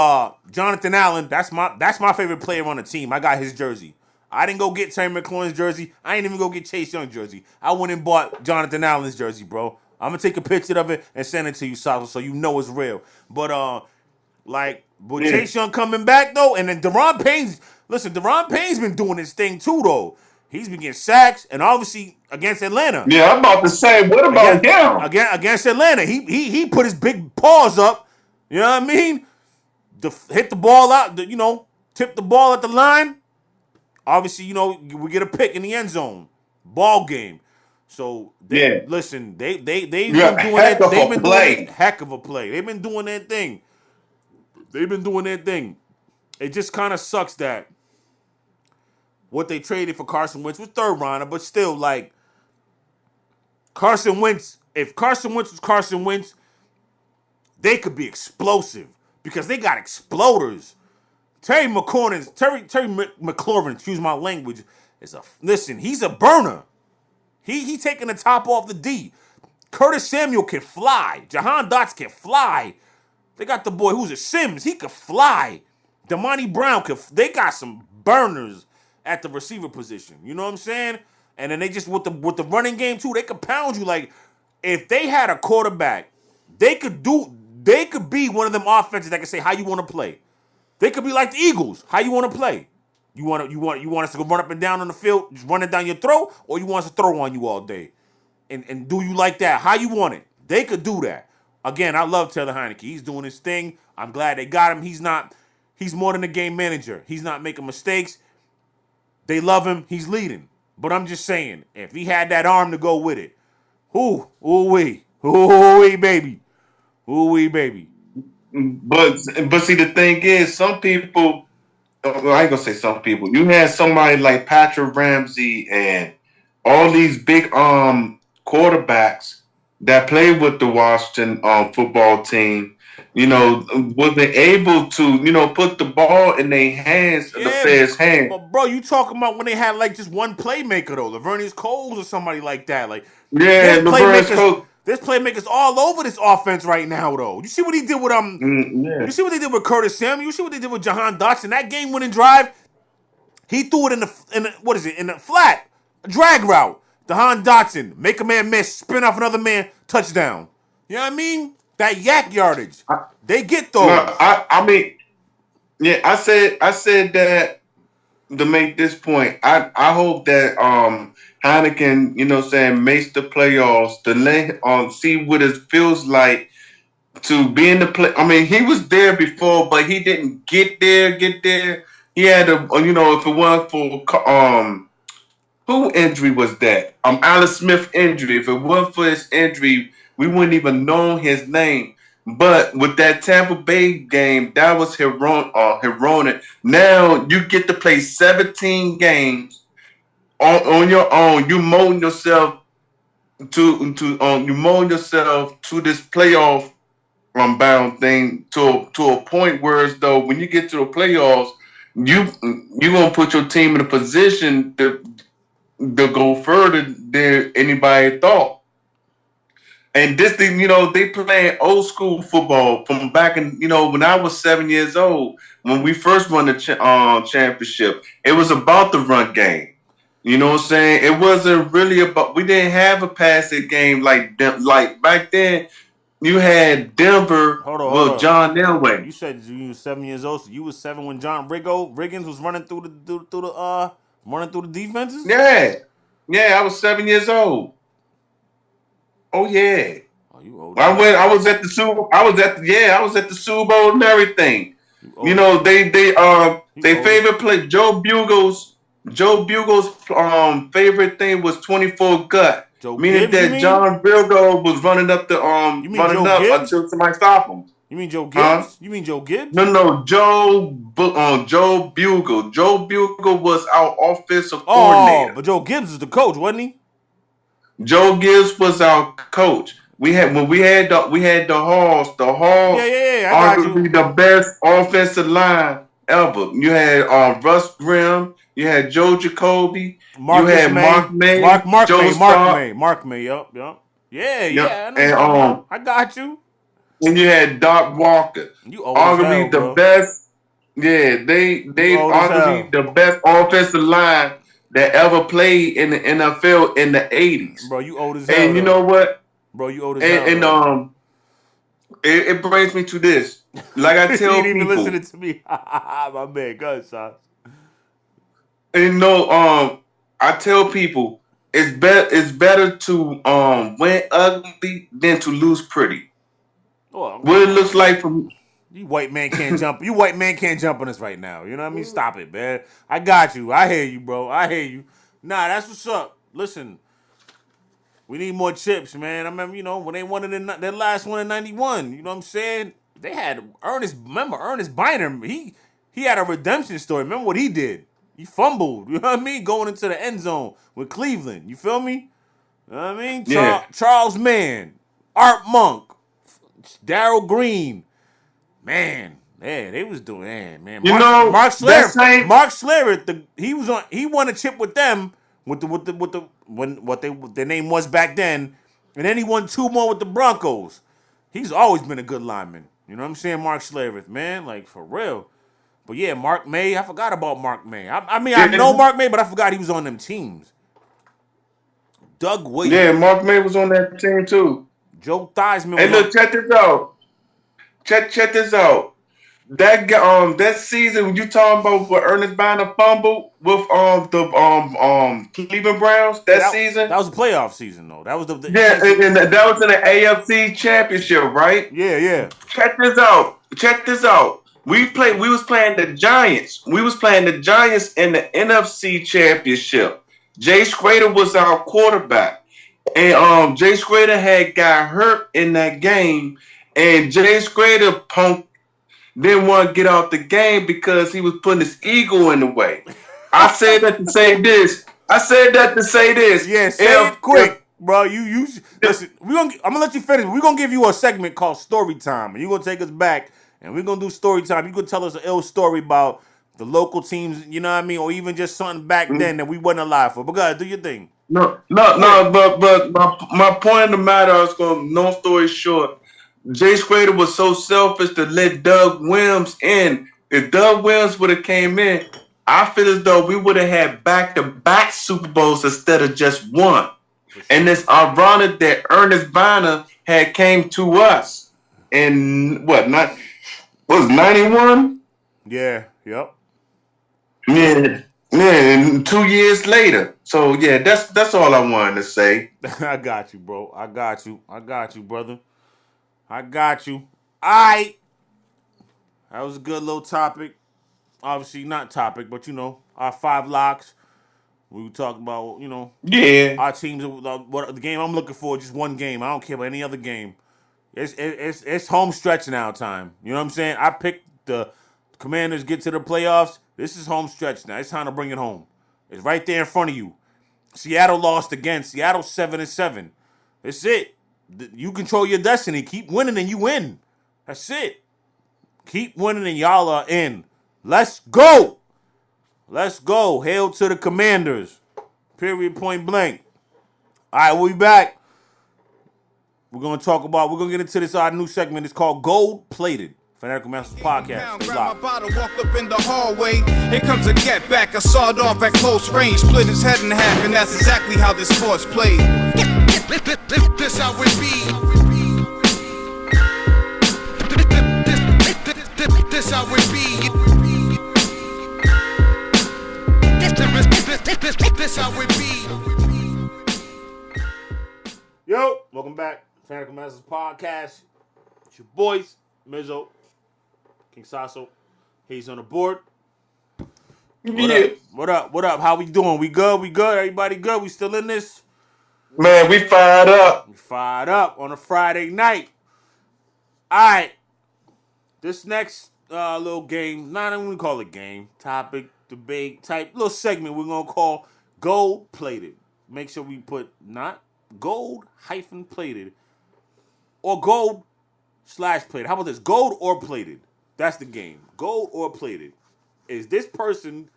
Jonathan Allen, that's my favorite player on the team. I got his jersey. I didn't go get Terry McLaurin's jersey. I ain't even go get Chase Young's jersey. I went and bought Jonathan Allen's jersey, bro. I'm going to take a picture of it and send it to you, Saso, so you know it's real. But, Chase Young coming back, though, and then Deron Payne's been doing his thing, too, though. He's been getting sacks, and obviously against Atlanta.
Yeah, I'm about to say, what about him?
Against Atlanta, he put his big paws up. You know what I mean? Hit the ball out, tip the ball at the line. Obviously, we get a pick in the end zone. Ball game. So listen, they've been doing that. They've been doing a heck of a play. They've been doing their thing. It just kind of sucks that what they traded for Carson Wentz was third rounder, but still, like, Carson Wentz, if Carson Wentz was Carson Wentz, they could be explosive because they got exploders. Terry McLaurin, excuse my language, he's a burner. He taking the top off the D. Curtis Samuel can fly. Jahan Dotson can fly. They got the boy who's a Sims. He could fly. Damani Brown they got some burners at the receiver position. You know what I'm saying? And then they just with the running game too, they could pound you. Like, if they had a quarterback, they could be one of them offenses that can say how you want to play. They could be like the Eagles. How you want to play? You want us to go run up and down on the field, just run it down your throat, or you want us to throw on you all day? And do you like that? How you want it? They could do that. Again, I love Taylor Heineke. He's doing his thing. I'm glad they got him. He's more than a game manager. He's not making mistakes. They love him. He's leading. But I'm just saying, if he had that arm to go with it, ooh-wee, baby. Ooh-wee, baby.
But see, the thing is, some people, I ain't gonna say some people. You had somebody like Patrick Ramsey and all these big quarterbacks that played with the Washington football team. Wasn't able to put the ball in their hands, the players' hands.
But bro, you talking about when they had like just one playmaker though, Lavernius Coles or somebody like that. Like, there's playmakers all over this offense right now, though. You see what he did with You see what they did with Curtis Samuel. You see what they did with Jahan Dotson. That game-winning drive, he threw it in the flat, a drag route. Jahan Dotson, make a man miss, spin off another man, touchdown. You know what I mean? That yak yardage, they get those.
No, I said that to make this point. I hope that Heineken, makes the playoffs to let see what it feels like to be in the play. I mean, he was there before, but he didn't get there. He had to, if it wasn't for who injury was that? Alan Smith injury. If it wasn't for his injury, we wouldn't even know his name. But with that Tampa Bay game, that was heroic. Now you get to play 17 games on your own. You mold yourself to this playoff bound thing to a point where as though when you get to the playoffs, you gonna put your team in a position to go further than anybody thought. And this thing, they playing old school football from back in, when I was 7 years old, when we first won the championship. It was about the run game. You know what I'm saying? It wasn't really about. We didn't have a passing game like back then. You had Denver with John Elway.
You said you was 7 years old, so you was 7 when John Riggins was running through the defenses.
Yeah, I was 7 years old. Oh yeah.
Oh, you old.
I was at the Super Bowl and everything. They favorite play Joe Bugles Joe Bugle's favorite thing was 24 gut,
Joe
meaning
Gibbs, you
that
mean?
John Bugle was
You mean
running
Joe
up
Gibbs?
until somebody stopped him.
You mean Joe
Huh?
Gibbs? You mean Joe Gibbs?
No, Joe Bugle. Joe Bugle was our offensive
Oh,
coordinator.
but Joe Gibbs is the coach, wasn't he?
Joe Gibbs was our coach. We had the Halls. The
Yeah,
Halls,
yeah, yeah. I got you.
arguably the best offensive line ever. You had Russ Grimm. You had Joe Jacoby. You
Marcus
had Mark
May,
May, Joe Stark.
Mark May. Yup. Yeah,
Yep.
yeah. I know what
And
you're talking about. I got you.
and you had Doc Walker.
You old as hell,
Arguably the
bro.
best. Yeah, they
You old as
arguably
hell,
the best offensive line that ever played in the NFL in the 80s.
bro. You old as hell,
And you know
though.
what?
Bro, you old as hell,
And
though.
it brings me to this. Like I
You
tell
ain't even
people,
listening to me. My man, go ahead, son.
and I tell people it's better to win ugly than to lose pretty.
Oh, I
What it
mean,
looks like from
you white man can't jump. You white man can't jump on us right now. You know what I mean? Stop it, man. I got you. I hear you, bro. I hear you. Nah, that's what's up. Listen, we need more chips, man. I remember, when they won it in their last one in '91. You know what I'm saying? They had Ernest. Remember Ernest Biner? He had a redemption story. Remember what he did? He fumbled. You know what I mean? Going into the end zone with Cleveland. You feel me? You know what I mean?
yeah.
Charles Mann, Art Monk, Darryl Green. Man, they was doing man.
You know that same
Mark Schlereth, he won a chip with them what their name was back then, and then he won 2 more with the Broncos. He's always been a good lineman. You know what I'm saying? Mark Schlereth, man, like for real. But yeah, Mark May, I forgot about Mark May. I mean, I know Mark May, but I forgot he was on them teams. Doug
yeah,
Williams,
Mark May was on that team too.
Joe Theismann
Hey,
was on.
look, check this out. Check this out. That season when you talking about what Ernest Biner fumbled with the Cleveland Browns
Yeah,
that season.
that was a playoff season though. That was the you
Yeah,
can't see.
and that was in the AFC Championship, right?
Yeah.
Check this out. Check this out. We was playing the Giants. We was playing the Giants in the NFC Championship. Jay Schrader was our quarterback. And Jay Schrader had got hurt in that game. And Jay Schrader didn't want to get out the game because he was putting his ego in the way. I said that to say this.
Yeah, say
If,
it quick, bro. You listen. I'm gonna let you finish. We're gonna give you a segment called Story Time, and you're gonna take us back, and we're gonna do Story Time. You gonna tell us an ill story about the local teams, you know what I mean, or even just something back then that we wasn't alive for. But go ahead, do your thing. Quick.
but my point of the matter is going. No story short, Jay Schrader was so selfish to let Doug Williams in. If Doug Williams would have came in, I feel as though we would have had back-to-back Super Bowls instead of just one.
For
And
sure.
it's ironic that Ernest Biner had came to us in what not was 91?
Yeah. Yep.
Yeah, and 2 years later. So yeah, that's all I wanted to say.
I got you, bro. I got you, brother. I got you. All right. That was a good little topic. Obviously not topic, but our 5 locks. We were talking about,
Yeah.
our teams. What the game I'm looking for? Just one game. I don't care about any other game. It's home stretch now time. You know what I'm saying? I picked the Commanders get to the playoffs. This is home stretch now. It's time to bring it home. It's right there in front of you. Seattle lost again. Seattle 7-7. That's it. You control your destiny. Keep winning and you win. That's it. Keep winning and y'all are in. Let's go. Let's go. Hail to the Commanders. Period. Point blank. All right, we'll be back. We're going to get into this our new segment. It's called Gold Plated. Fanatical Masters Podcast. Stay
Grab my
locked.
bottle, walked up in the hallway. Here comes a get back, a sawed off at close range, split his head in half, and that's exactly how this sport's played. This how it be. This how it be. This how it be.
Yo, welcome back. Fanatical Masters Podcast. It's your boys, Mizzo, King Saso. He's on the board. What
Yeah.
up? What up? What up? How we doing? We good? We good? Everybody good? We still in this?
Man, we fired up.
We fired up on a Friday night. All right. This next little game, not even call it game, topic, debate type little segment we're going to call Gold Plated. Make sure we put not gold hyphen plated or gold / plated. How about this? Gold or plated? That's the game. Gold or plated. Is this person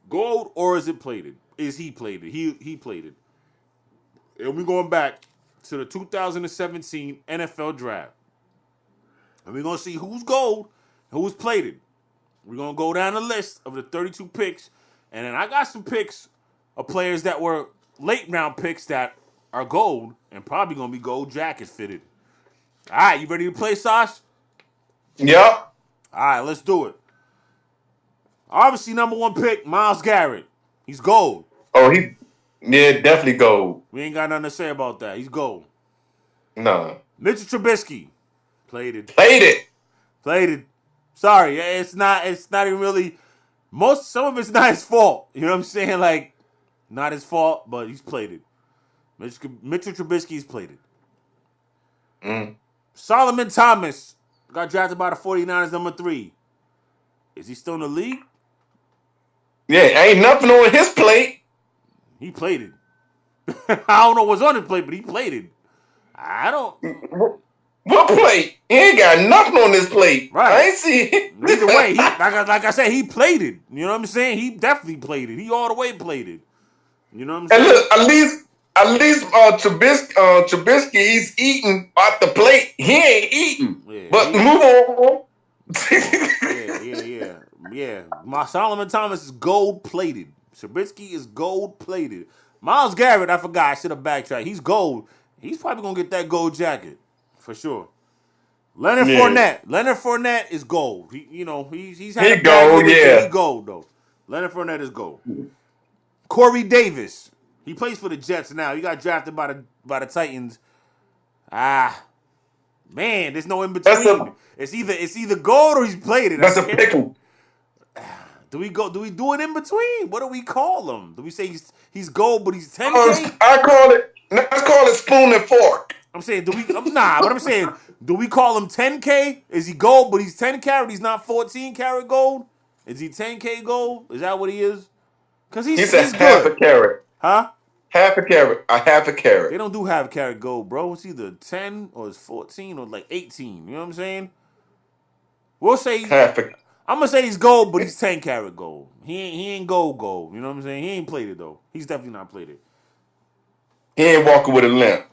gold or is it plated? Is he plated? He plated. And we're going back to the 2017 NFL Draft. And we're going to see who's gold and who's plated. We're going to go down the list of the 32 picks. And then I got some picks of players that were late round picks that are gold and probably going to be gold jacket fitted. All right, you ready to play, Sash?
Yup.
All right, let's do it. Obviously, number 1 pick, Myles Garrett. He's gold.
Oh, definitely gold.
We ain't got nothing to say about that. He's gold.
Nah.
Mitchell Trubisky. Plated.
Played it.
Sorry, it's not even really some of it's not his fault. You know what I'm saying? Like, not his fault, but he's plated. Mitchell Trubisky's plated. Solomon Thomas got drafted by the 49ers, number 3. Is he still in the league?
Yeah, ain't nothing on his plate.
He plated. I don't know what's on his plate, but he plated. I don't.
What plate? He ain't got nothing on his plate.
Right.
I ain't see it.
Either way, like I said, he plated. You know what I'm saying? He definitely plated. He all the way plated. You know what I'm saying?
And look, at least Trubisky, he's eating off the plate. He ain't eating.
Yeah,
But move on.
Yeah. My Solomon Thomas is gold plated. Trubisky is gold plated. Myles Garrett, I forgot. I should have backtracked. He's gold. He's probably gonna get that gold jacket for sure. Leonard Fournette is gold. He's had a bad year.
Yeah.
He gold though. Leonard Fournette is gold. Corey Davis. He plays for the Jets now. He got drafted by the Titans. Man, there's no in between. It's either gold or he's plated.
That's a pickle.
Do we do it in between? What do we call him? Do we say he's gold but he's 10K?
Let's call it spoon and fork.
I'm saying but I'm saying, do we call him 10K? Is he gold but he's 10 carat? He's not 14 karat gold? Is he 10K gold? Is that what he is? Because he's
good. Half a carat.
Huh?
Half a carat.
They don't do half carat gold, bro. It's either 10 or it's 14 or like 18. You know what I'm saying? We'll say I'm gonna say he's gold, but he's 10 karat gold. He ain't gold. You know what I'm saying? He ain't plated though. He's definitely not plated.
He ain't walking with a limp.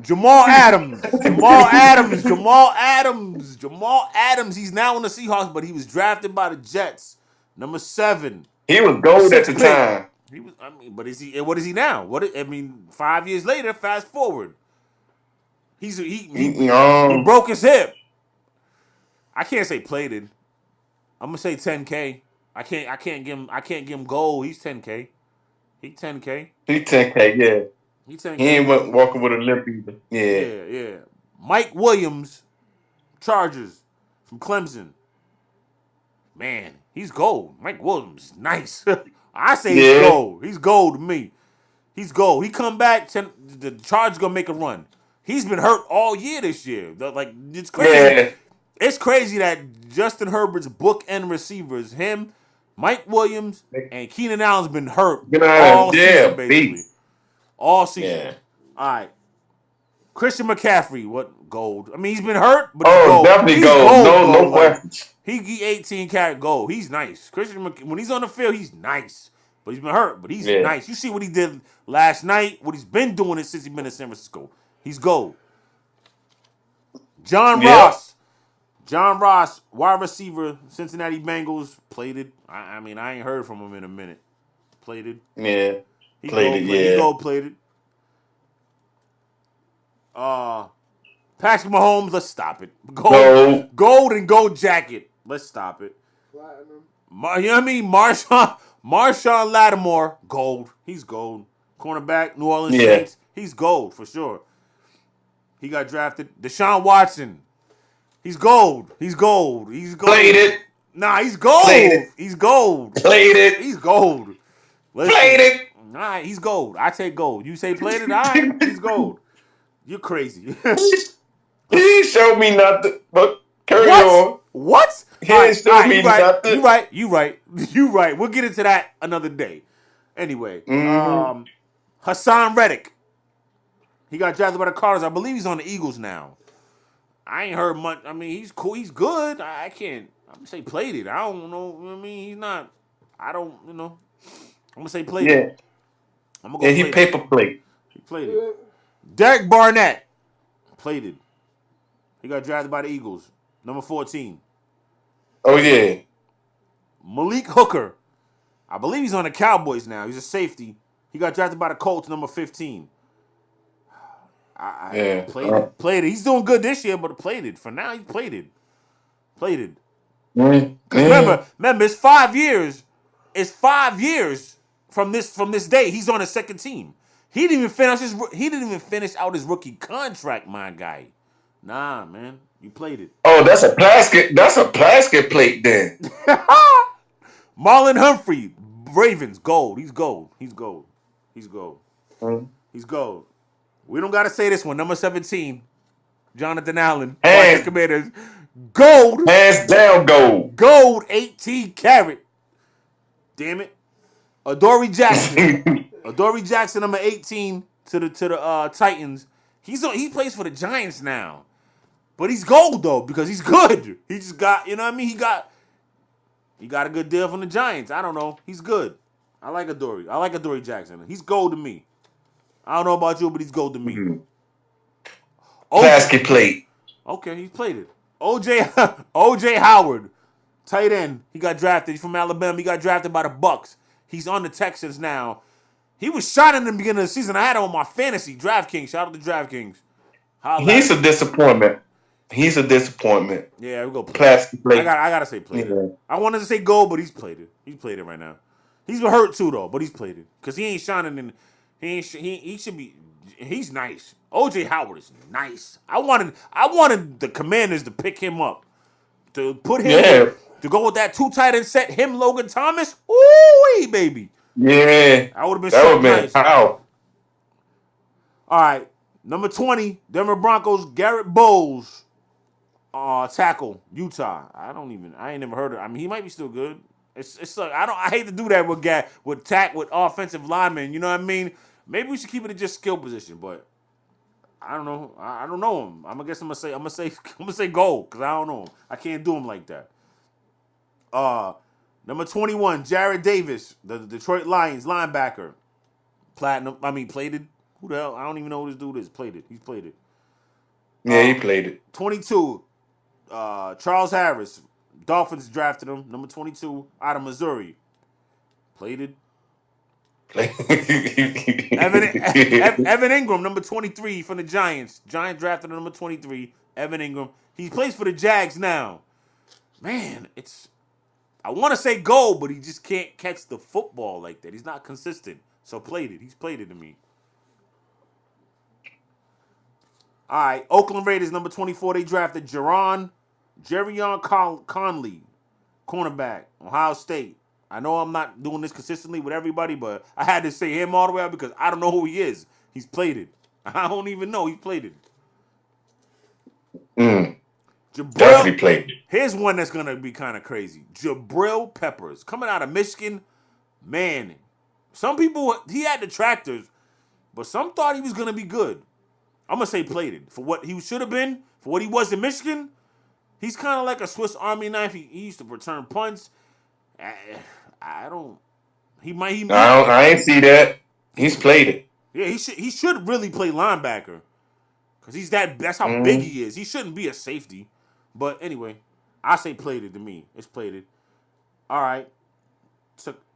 Jamal Adams. He's now on the Seahawks, but he was drafted by the Jets, number 7.
He was gold at the time.
He was. But is he? What is he now? 5 years later. Fast forward. He broke his hip. I can't say plated. I'm gonna say 10K. I can't give him gold. He's 10K. He 10K.
He 10K. Yeah.
He 10K.
He ain't walking with a limp either. Yeah.
Yeah. Mike Williams, Chargers from Clemson. Man, he's gold. Mike Williams is nice. I say he's gold. He's gold to me. He's gold. He come back. The Chargers gonna make a run. He's been hurt all year this year. It's crazy.
Yeah.
It's crazy that Justin Herbert's bookend receivers, him, Mike Williams, and Keenan Allen's been hurt all season, basically. All season.
Yeah.
All right. Christian McCaffrey, what gold? I mean, he's been hurt, but he's gold.
Definitely
He's
gold. No questions.
He 18 karat gold. He's nice. When he's on the field, he's nice. But he's been hurt, but he's nice. You see what he did last night, what he's been doing since he's been in San Francisco. He's gold. John Ross, wide receiver, Cincinnati Bengals, plated. I ain't heard from him in a minute. Plated.
Yeah.
He gold plated. Patrick Mahomes, let's stop it. Gold and gold jacket. Let's stop it.
Platinum.
You know what I mean? Marshawn Lattimore, gold. He's gold. Cornerback, New Orleans Saints. He's gold for sure. He got drafted. Deshaun Watson. He's gold. Plated. Nah, he's gold.
Played it.
He's gold.
Played it.
He's gold. Listen,
Played it.
all right, he's gold. I take gold. You say played it? All right, he's gold. You're crazy.
He showed me nothing. But carry
What?
on.
What?
He ain't showed me nothing.
You right. You right. You right. We'll get into that another day. Anyway, Hassan Reddick. He got drafted by the Cardinals. I believe he's on the Eagles now. I ain't heard much. I mean, he's cool. He's good. I can't. I'm gonna say played it. I don't know. I mean, he's not. I don't. I'm gonna say played it. I'm gonna go.
Yeah, he paper plate.
He played it. Derek Barnett played it. He got drafted by the Eagles, number 14.
Oh yeah.
Malik Hooker. I believe he's on the Cowboys now. He's a safety. He got drafted by the Colts, number 15. I played it. Played it. He's doing good this year, but played it. For now, he played it. Played it. Remember, it's 5 years. It's 5 years from this day. He's on a second team. He didn't even finish out his rookie contract, my guy. Nah, man. You played it.
Oh, that's a plastic plate then.
Marlon Humphrey, Ravens, gold. He's gold. He's gold. He's gold. He's gold. We don't gotta say this one. Number 17, Jonathan Allen, Washington Commanders. Gold.
Hands down gold.
Gold, 18 karat. Damn it. Adoree Jackson. Adoree Jackson, number 18 to the Titans. He plays for the Giants now. But he's gold though, because he's good. He just got, you know what I mean? He got a good deal from the Giants. I don't know. He's good. I like Adoree. I like Adoree Jackson. He's gold to me. I don't know about you, but he's gold to me.
Plastic plate.
Okay, he's played it. OJ Howard, tight end. He got drafted. He's from Alabama. He got drafted by the Bucks. He's on the Texans now. He was shot in the beginning of the season. I had him on my fantasy. DraftKings. Shout out to DraftKings.
He's a disappointment.
Yeah, we go.
Plastic plate.
I gotta say played it. I wanted to say gold, but he's played it. He's played it right now. He's been hurt too though, but he's played it because he ain't shining in. He should be. He's nice. OJ Howard is nice. I wanted the Commanders to pick him up, to put him to go with that 2 tight end set. Him, Logan Thomas. Ooh, baby.
Yeah,
I would have been so nice.
How?
All right, number 20, Denver Broncos. Garrett Bowles, tackle, Utah. I ain't never heard of. I mean, he might be still good. It's like I hate to do that with offensive linemen. You know what I mean? Maybe we should keep it at just skill position, but I don't know. I don't know him. I'm gonna say goal because I don't know him. I can't do him like that. Number 21, Jared Davis, the Detroit Lions linebacker. Plated. Who the hell? I don't even know who this dude is. Played it. He's played it.
Yeah, he played it.
22, Charles Harris. Dolphins drafted him, number 22, out of Missouri. Played it. Evan Ingram, number 23 from the Giants. Giants drafted him, number 23. Evan Ingram. He plays for the Jags now. Man, I want to say goal, but he just can't catch the football like that. He's not consistent. So played it. He's played it to me. All right, Oakland Raiders, number 24. They drafted Jerrion Conley, cornerback, Ohio State. I know I'm not doing this consistently with everybody, but I had to say him all the way out because I don't know who he is. He's played it. I don't even know. He's played it.
Definitely played it.
Here's one that's going to be kind of crazy. Jabril Peppers, coming out of Michigan. Man, some people, he had detractors, but some thought he was going to be good. I'm going to say played it. For what he should have been, for what he was in Michigan, he's kind of like a Swiss Army knife. He used to return punts. I
ain't see that. He's played it.
Yeah, he should really play linebacker. Because that's how big he is. He shouldn't be a safety. But anyway, I say played it to me. It's played it. All right.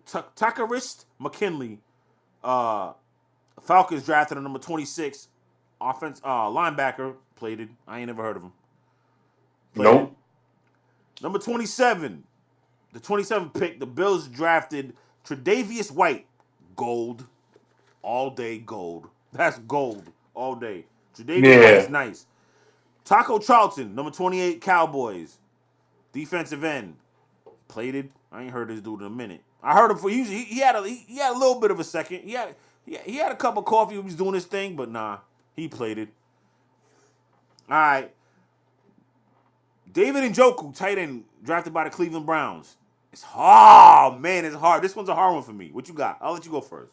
Takarist McKinley. Falcons drafted him, number 26. Linebacker. Played it. I ain't never heard of him.
Nope.
Number 27. The 27th pick, the Bills drafted Tre'Davious White. Gold. All day gold. That's gold. All day. Tre'Davious White is nice. Taco Charlton, number 28, Cowboys. Defensive end. plated. I ain't heard this dude in a minute. I heard him for he had a little bit of a second. He had a cup of coffee. He was doing his thing, but nah, he plated. All right. David Njoku, tight end, drafted by the Cleveland Browns. It's hard, man. It's hard. This one's a hard one for me. What you got? I'll let you go first.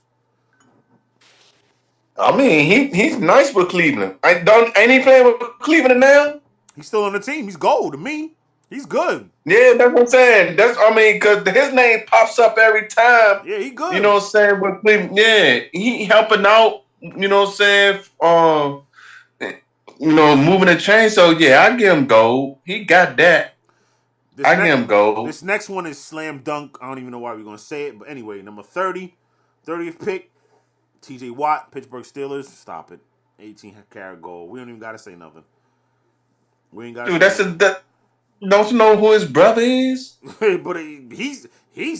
I mean, he's nice with Cleveland. Ain't he playing with Cleveland now?
He's still on the team. He's gold to me. He's good.
Yeah, that's what I'm saying. Because his name pops up every time.
Yeah, he good.
You know what I'm saying? With Cleveland, yeah, he helping out. You know what I'm saying? Moving the chain. So yeah, I give him gold. He got that. Give him gold.
This next one is slam dunk. I don't even know why we're gonna say it, but anyway, number 30, 30th pick, T.J. Watt, Pittsburgh Steelers. Stop it. 18-carat gold. We don't even gotta say nothing. We ain't gotta.
Dude, don't you know who his brother is?
But he's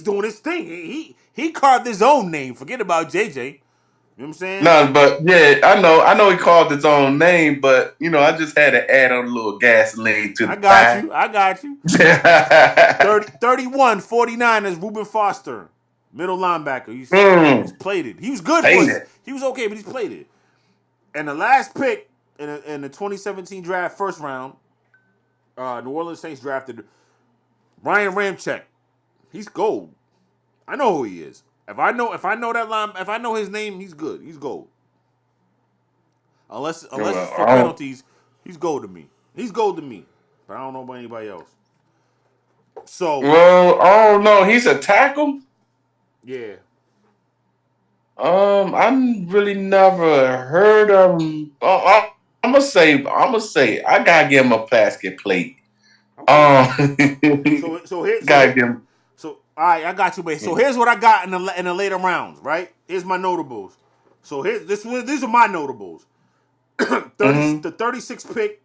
doing his thing. He carved his own name. Forget about JJ. You know what I'm saying?
No, but yeah, I know he called his own name, but I just had to add on a little gasoline to the fire.
I got you. 31, 49 is Reuben Foster, middle linebacker. He's played it. He was good for it. He was okay, but he's played it. And the last pick in the 2017 draft, first round, New Orleans Saints drafted Ryan Ramczyk. He's gold. I know who he is. If I know his name, he's good. He's gold. Unless it's for penalties, he's gold to me. He's gold to me. But I don't know about anybody else. So
I don't know. He's a tackle?
Yeah.
I really never heard of him. I'm gonna say I gotta give him a basket plate.
Okay. So here's
gotta give him.
So all right, I got you, babe. So here's what I got in the later rounds, right? Here's my notables. So these are my notables. The 36th pick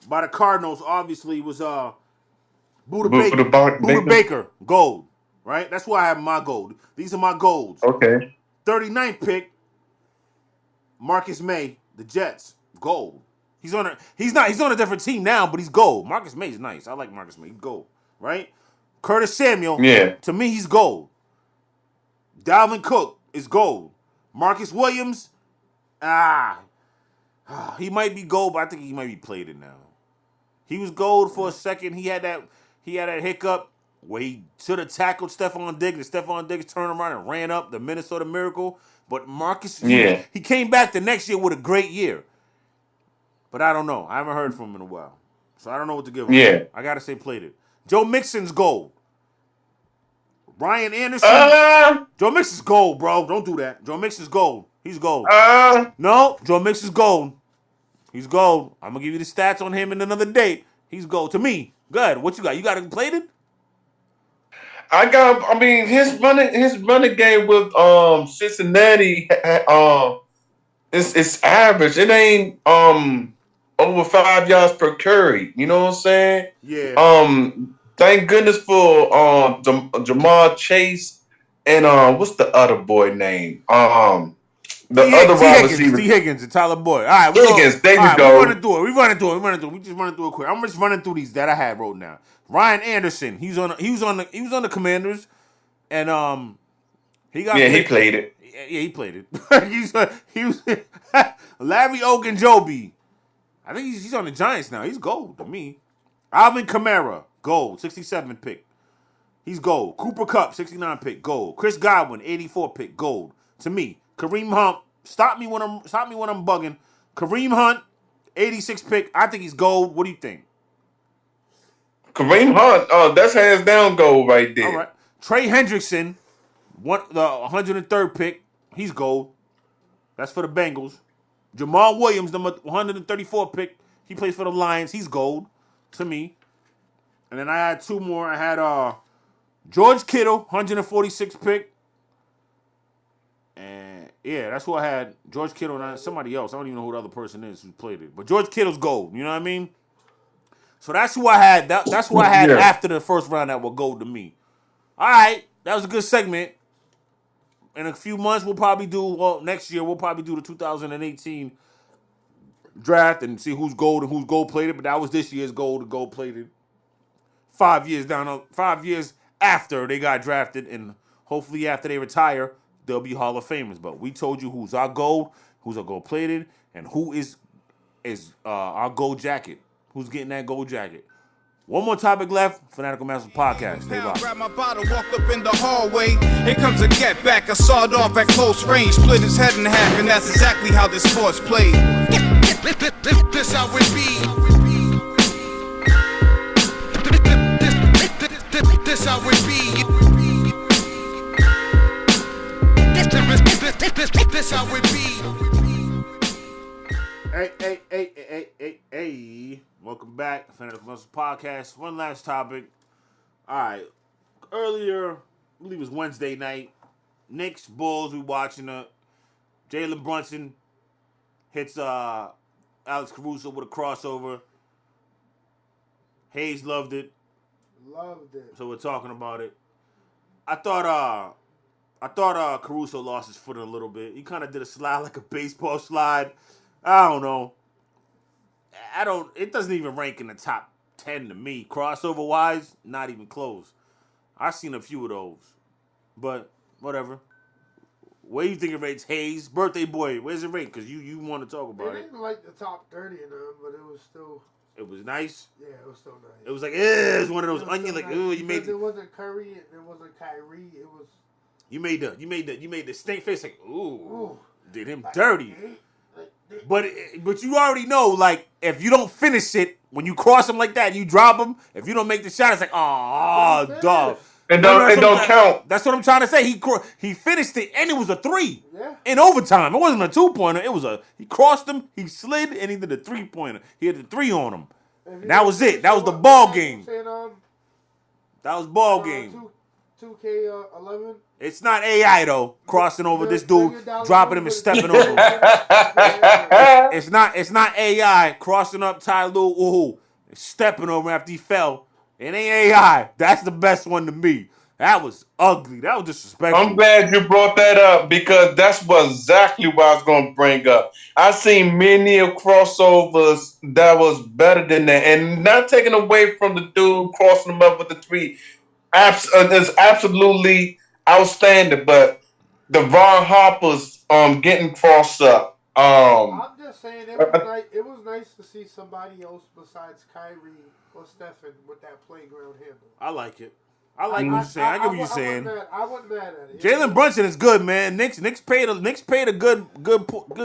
by the Cardinals obviously was Buda Baker, gold, right? That's why I have my gold. These are my golds.
Okay.
39th pick, Marcus May, the Jets, gold. He's on a different team now, but he's gold. Marcus May is nice. I like Marcus May. He's gold, right? Curtis Samuel, to me, he's gold. Dalvin Cook is gold. Marcus Williams, he might be gold, but I think he might be plated now. He was gold for a second. He had that hiccup where he should have tackled Stephon Diggs, and Stephon Diggs turned around and ran up the Minnesota Miracle. But Marcus, he came back the next year with a great year. But I don't know. I haven't heard from him in a while. So I don't know what to give him.
Yeah.
I got to say plated. Joe Mixon's gold. Ryan Anderson. Joe Mixon's gold, bro. Don't do that. Joe Mixon's gold. He's gold. No, Joe Mixon's gold. He's gold. I'm going to give you the stats on him in another day. He's gold. To me. Good. What you got? You got it plated?
His running game with Cincinnati it's average. It ain't over 5 yards per carry. You know what I'm saying?
Yeah.
Thank goodness for Jamar Chase and what's the other boy name? Other wide receiver.
T. Higgins and Tyler Boyd. All right,
Higgins. There you go.
We running through it. We just running through it quick. I'm just running through these that I had wrote down. Ryan Anderson. He was on the Commanders, and he got
he played it.
Yeah, he played it. he was Larry Ogunjobi. I think he's on the Giants now. He's gold to me. Alvin Kamara, gold, 67 pick. He's gold. Cooper Kupp, 69 pick, gold. Chris Godwin, 84 pick, gold. To me, Kareem Hunt, stop me when I'm bugging. Kareem Hunt, 86 pick. I think he's gold. What do you think?
Kareem Hunt, that's hands down gold right there.
All right. Trey Hendrickson, the 103rd pick. He's gold. That's for the Bengals. Jamal Williams, the 134 pick. He plays for the Lions. He's gold to me. And then I had two more. I had George Kittle, 146 pick. And yeah, that's who I had. George Kittle and somebody else. I don't even know who the other person is who played it. But George Kittle's gold. You know what I mean? So that's who I had. That's who I had after the first round that were gold to me. All right. That was a good segment. In a few months, next year, we'll probably do the 2018 draft and see who's gold and who's gold plated. But that was this year's gold and gold plated. 5 years after they got drafted, and hopefully after they retire, they'll be Hall of Famers. But we told you who's our gold plated, and who is our gold jacket. Who's getting that gold jacket? One more topic left. Fanatical Masters Podcast. Stay locked.
Grab my bottle, walked up in the hallway. Here comes a get back, a sawed off at close range, split his head in half, and that's exactly how this sport's played. This how it be. This how it be. This how it be.
Hey. Welcome back. Fanatical Masters Podcast. One last topic. All right. Earlier, I believe it was Wednesday night, Knicks, Bulls, we watching it. Jalen Brunson hits Alex Caruso with a crossover. Hayes loved it. So we're talking about it. I thought Caruso lost his footing a little bit. He kind of did a slide like a baseball slide. I don't know. It doesn't even rank in the top 10 to me. Crossover wise, not even close. I've seen a few of those. But whatever. Where you think it rates? Hayes, birthday boy, where's it rate? Because you want to talk about it.
It didn't like the top 30 in them, but it was still...
It was nice.
Yeah, it was still nice.
It was like, it was one of those onion, like,
nice.
ooh, you made...
It wasn't Curry and it wasn't Kyrie. It was...
You made the stink face like, ooh. Did him
like,
dirty. But you already know, like, if you don't finish it, when you cross him like that and you drop him, if you don't make the shot, it's like, oh, dog.
It don't count.
That's what I'm trying to say. He finished it, and it was a 3.
Yeah.
In overtime. It wasn't a 2-pointer. It was he crossed him, he slid, and he did a 3-pointer. He had the 3 on him. And that was it. That was the ball game. That was ball game.
2K11.
It's not AI though. Crossing over this dude, dropping him and stepping over him. It's not AI crossing up Ty Lue, stepping over him after he fell. It ain't AI. That's the best one to me. That was ugly. That was disrespectful.
I'm glad you brought that up because that's exactly what I was going to bring up. I seen many of crossovers that was better than that, and not taking away from the dude crossing them up with the 3. It's absolutely outstanding, but the Ron Harper's getting crossed up.
I'm just saying it was nice to see somebody else besides Kyrie or Stephen with that playground handle.
I like it. I like what you're saying. I get what you're saying.
I wasn't mad at it.
Jalen Brunson is good, man. Knicks paid a good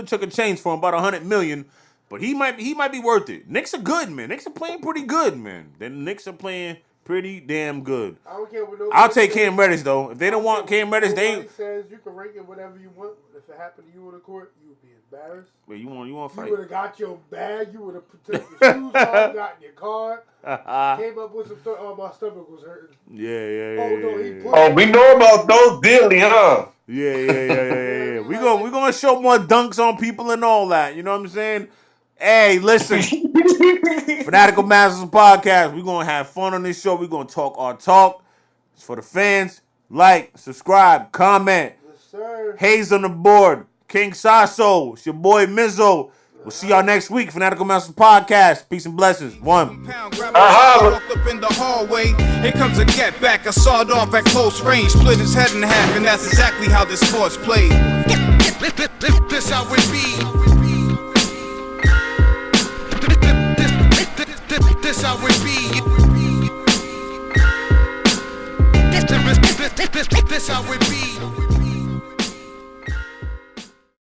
chunk of change for him, about $100 million. But he might be worth it. Knicks are good, man. Knicks are playing pretty good, man. The Knicks are playing pretty damn good.
I don't care what nobody
I'll take
says.
Cam Reddish though. If they don't want Cam Reddish, they
Nobody says you can rank it whatever you want. If it happened to you on the court, you would be embarrassed.
Wait, you want to fight?
You would have got your bag. You would have took your shoes off, got in your car, came up with some stuff. Oh, my stomach was hurting.
Yeah.
Oh no, he played.
Oh, we know about those daily, huh?
Yeah. We gonna show more dunks on people and all that. You know what I'm saying? Hey, listen. Fanatical Masters Podcast. We're going to have fun on this show. We're going to talk our talk. It's for the fans. Like, subscribe, comment.
Yes, sir.
Hayes on the board. King Saso. It's your boy Mizzo. We'll see y'all next week. Fanatical Masters Podcast. Peace and blessings. One.
Walked up in the hallway. Here comes a get back, a sawed off at close range, split his head in half, and that's exactly how this sport's played. This how it be.